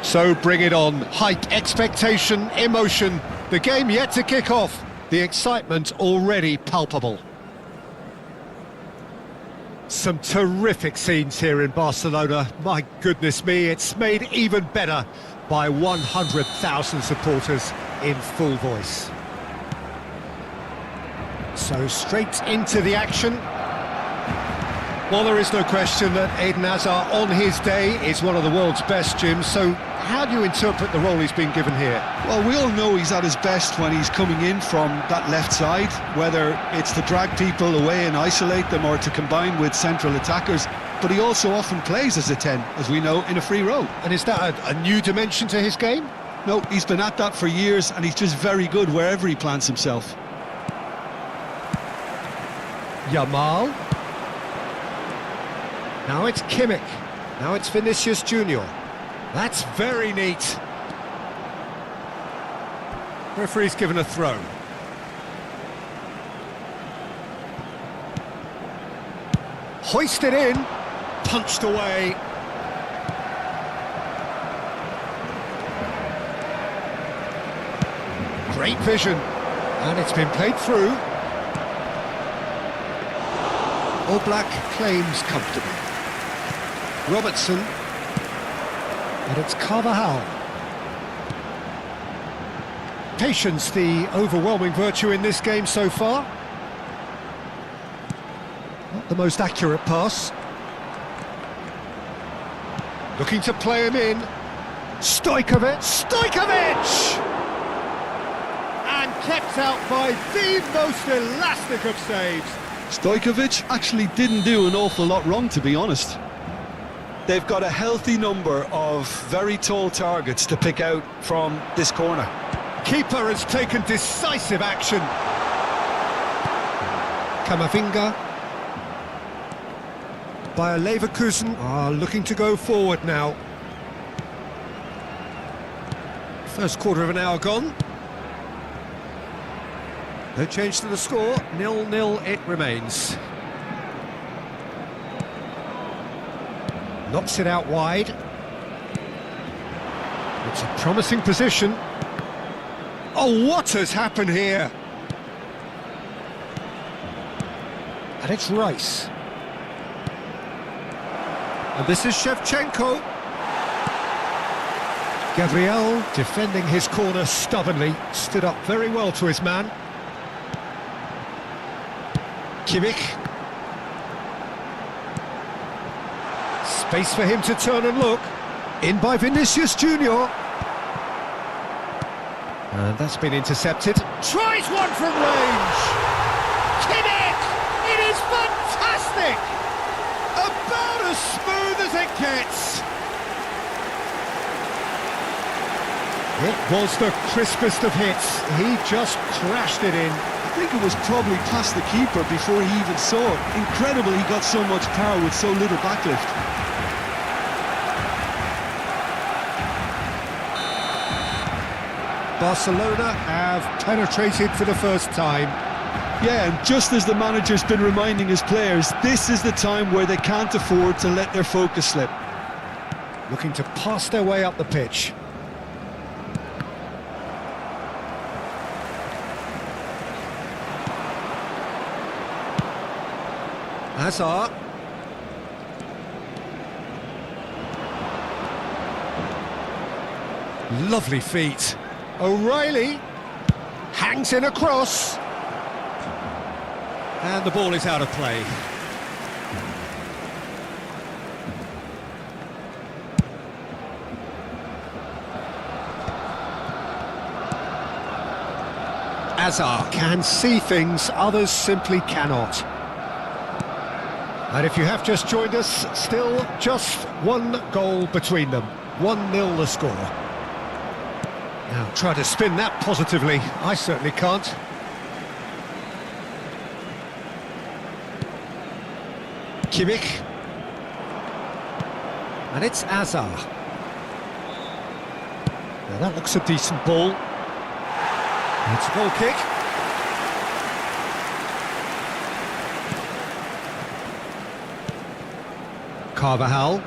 So bring it on. Hype, expectation, emotion. The game yet to kick off. The excitement already palpable. Some terrific scenes here in Barcelona. My goodness me, it's made even better by 100,000 supporters in full voice. So straight into the action. Well, there is no question that Eden Hazard on his day is one of the world's best, Jim. So how do you interpret the role he's been given here? Well, we all know he's at his best when he's coming in from that left side, whether it's to drag people away and isolate them or to combine with central attackers. But he also often plays as a 10, as we know, in a free role. And is that a new dimension to his game? No, he's been at that for years, and he's just very good wherever he plants himself. Yamal. Now it's Kimmich. Now it's Vinicius Junior. That's very neat. Referee's given a throw. Hoisted in, punched away. Great vision, and it's been played through. All Black claims comfortably. Robertson, and it's Carvajal. Patience, the overwhelming virtue in this game so far. Not the most accurate pass. Looking to play him in. Stojkovic! And kept out by the most elastic of saves. Stojkovic actually didn't do an awful lot wrong, to be honest. They've got a healthy number of very tall targets to pick out from this corner. Keeper has taken decisive action. Camavinga. Bayer Leverkusen are looking to go forward now. First quarter of an hour gone. No change to the score, 0-0 it remains. Knocks it out wide. It's a promising position. Oh, what has happened here? And it's Rice. And this is Shevchenko. Gabriel, defending his corner stubbornly, stood up very well to his man. Kimmich. Space for him to turn and look. In by Vinicius Junior. And that's been intercepted. Tries one from range. Kimmich! It is fantastic! About as smooth as it gets. It was the crispest of hits. He just crashed it in. I think it was probably past the keeper before he even saw it. Incredible he got so much power with so little backlift. Barcelona have penetrated for the first time. Yeah, and just as the manager's been reminding his players, this is the time where they can't afford to let their focus slip. Looking to pass their way up the pitch. Hazard. Lovely feet. O'Reilly hangs in a cross. And the ball is out of play. Hazard can see things others simply cannot. And if you have just joined us, still just one goal between them. 1-0 the score. Now try to spin that positively. I certainly can't. Kimmich. And it's Hazard. Now that looks a decent ball. It's a goal kick. Carvajal.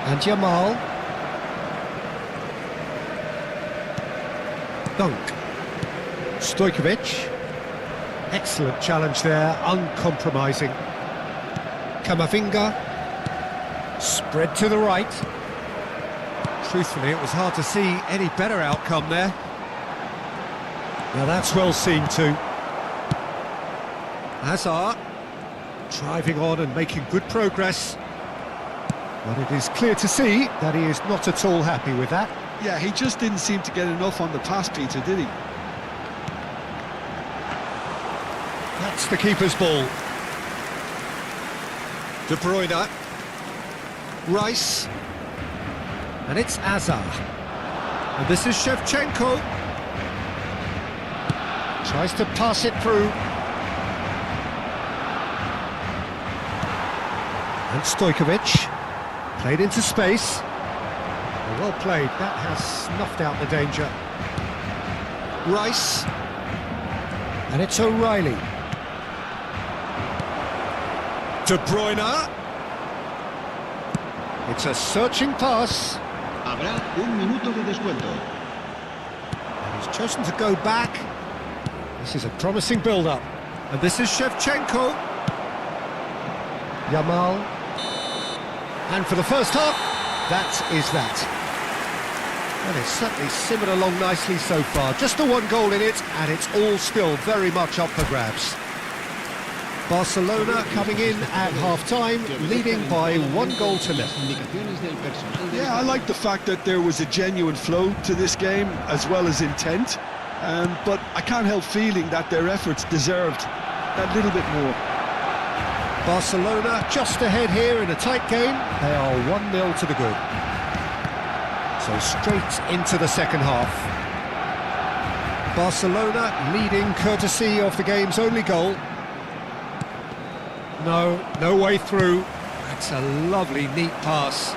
And Yamal. Dunk. Stojkovic. Excellent challenge there, uncompromising. Camavinga. Spread to the right. Truthfully, it was hard to see any better outcome there. Now that's well seen too. Hazard. Driving on and making good progress. But it is clear to see that he is not at all happy with that. Yeah, he just didn't seem to get enough on the pass, Peter, did he? That's the keeper's ball. De Bruyne. Rice. And it's Hazard. And this is Shevchenko. Tries to pass it through. And Stojkovic. Played into space. Well played, that has snuffed out the danger. Rice. And it's O'Reilly. De Bruyne. It's a searching pass. Habrá un minuto de descuento. And he's chosen to go back. This is a promising build-up. And this is Shevchenko. Yamal. And for the first half, that is that. And it's certainly simmered along nicely so far. Just the one goal in it, and it's all still very much up for grabs. Barcelona coming in at half-time, leading by 1-0. Yeah, I like the fact that there was a genuine flow to this game, as well as intent. But I can't help feeling that their efforts deserved that little bit more. Barcelona just ahead here in a tight game. They are 1-0 to the good. So straight into the second half. Barcelona leading courtesy of the game's only goal. No way through. That's a lovely, neat pass.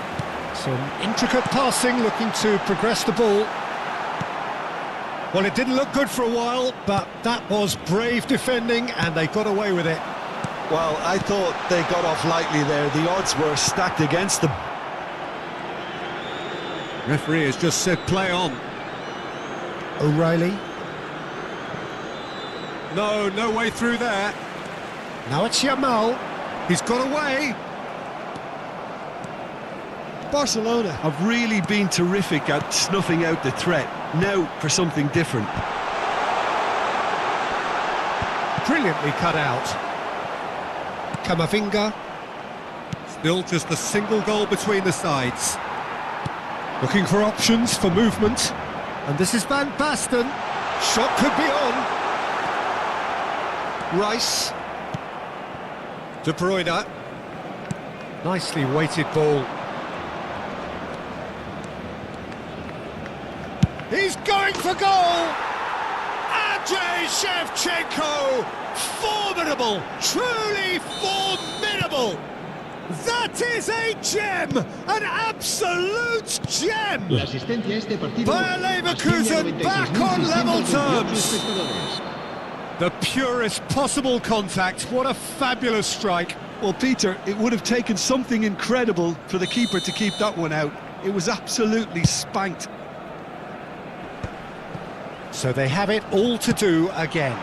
Some intricate passing, looking to progress the ball. Well, it didn't look good for a while, but that was brave defending, and they got away with it. Well, I thought they got off lightly there. The odds were stacked against them. Referee has just said play on. O'Reilly. No way through there. Now it's Yamal. He's got away. Barcelona have really been terrific at snuffing out the threat. Now for something different. Brilliantly cut out. Camavinga. Still just a single goal between the sides. Looking for options for movement. And this is Van Basten. Shot could be on. Rice. De Bruyne. Nicely weighted ball. He's going for goal! Andrei Shevchenko! Formidable! Truly formidable! That is a gem! An absolute gem! La asistencia a este partido Bayer Leverkusen back on level terms! The purest possible contact. What a fabulous strike. Well, Peter, it would have taken something incredible for the keeper to keep that one out. It was absolutely spanked. So they have it all to do again.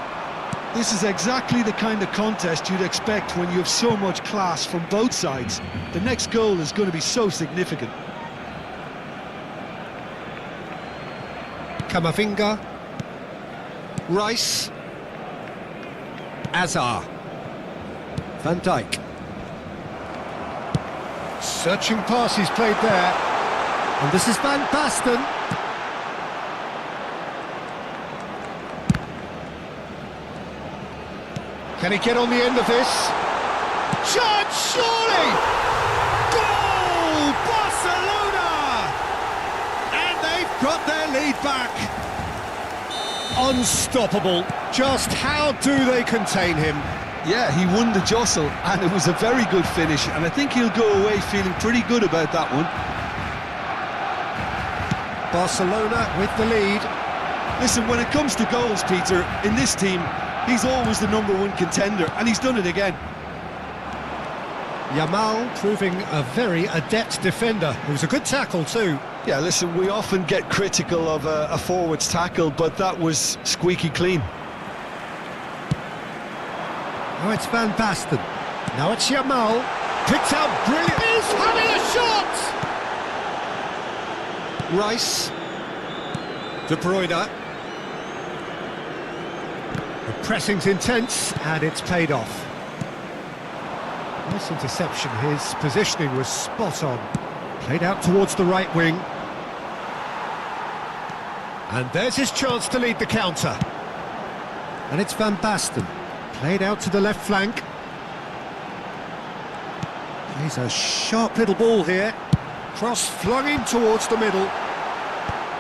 This is exactly the kind of contest you'd expect when you have so much class from both sides. The next goal is going to be so significant. Camavinga. Rice. Hazard. Van Dijk. Searching pass he's played there. And this is Van Basten. Can he get on the end of this? Chance, surely! Goal! Barcelona! And they've got their lead back. Unstoppable. Just how do they contain him? Yeah, he won the jostle, and it was a very good finish, and I think he'll go away feeling pretty good about that one. Barcelona with the lead. Listen, when it comes to goals, Peter, in this team, he's always the #1 contender, and he's done it again. Yamal proving a very adept defender. It was a good tackle too. Yeah, listen, we often get critical of a forward's tackle, but that was squeaky clean. Now it's Van Basten. Now it's Yamal. Picked out brilliant. He's having a shot! Rice. De Bruyne. The pressing's intense, and it's paid off. Nice interception. His positioning was spot on. Played out towards the right wing. And there's his chance to lead the counter. And it's Van Basten. Played out to the left flank. Plays a sharp little ball here. Cross flung in towards the middle.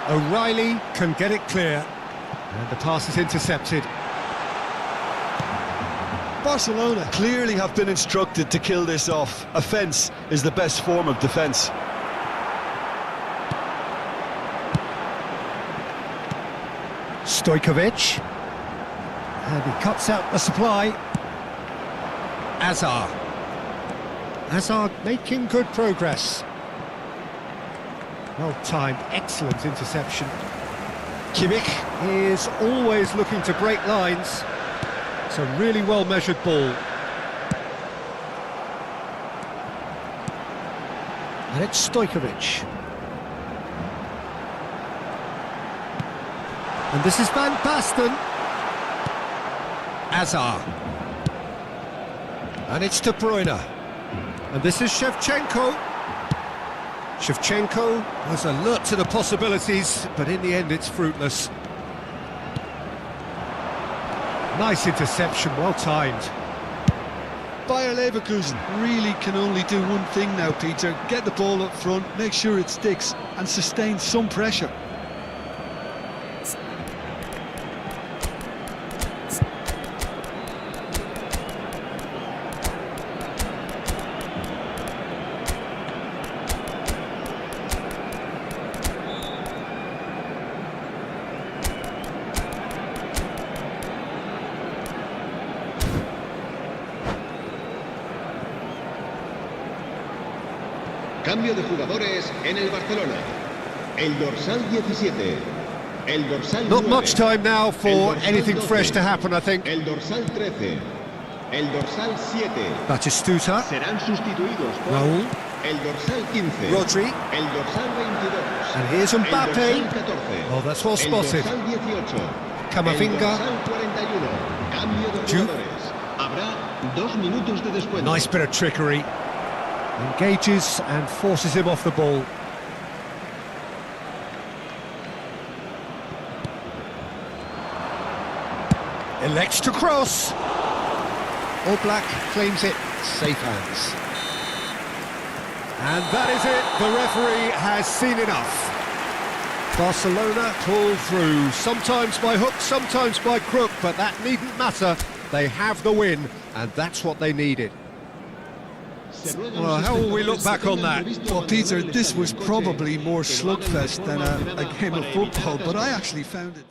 O'Reilly can get it clear. And the pass is intercepted. Barcelona clearly have been instructed to kill this off. Offence is the best form of defence. Stojkovic. And he cuts out the supply. Azar. Azar making good progress. Well timed, excellent interception. Kimmich is always looking to break lines. It's a really well measured ball. And it's Stojkovic. And this is Van Basten. Azar. And it's De Bruyne. And this is Shevchenko. Shevchenko was alert to the possibilities, but in the end it's fruitless. Nice interception, well timed. Bayer Leverkusen really can only do one thing now, Peter. Get the ball up front, make sure it sticks, and sustain some pressure. Cambio de jugadores en el Barcelona. El dorsal 17. El dorsal 9. Not much time now for anything fresh to happen, I think. El dorsal 13. El dorsal 7. Batistuta. Serán sustituidos por Raúl. el dorsal 15. Rodri. El dorsal 22. And here's Mbappe. El dorsal 14. Oh, that's well spotted. El dorsal 18. Camavinga. El dorsal 41. Cambio de jugadores. Habrá 2 minutos de descuento. Nice bit of trickery. Engages and forces him off the ball. Elects to cross. All Black claims it. Safe hands. And that is it. The referee has seen enough. Barcelona pull through, sometimes by hook, sometimes by crook, but that needn't matter. They have the win, and that's what they needed. Well, how will we look back on that? Well, Peter, this was probably more slugfest than a game of football, but I actually found it...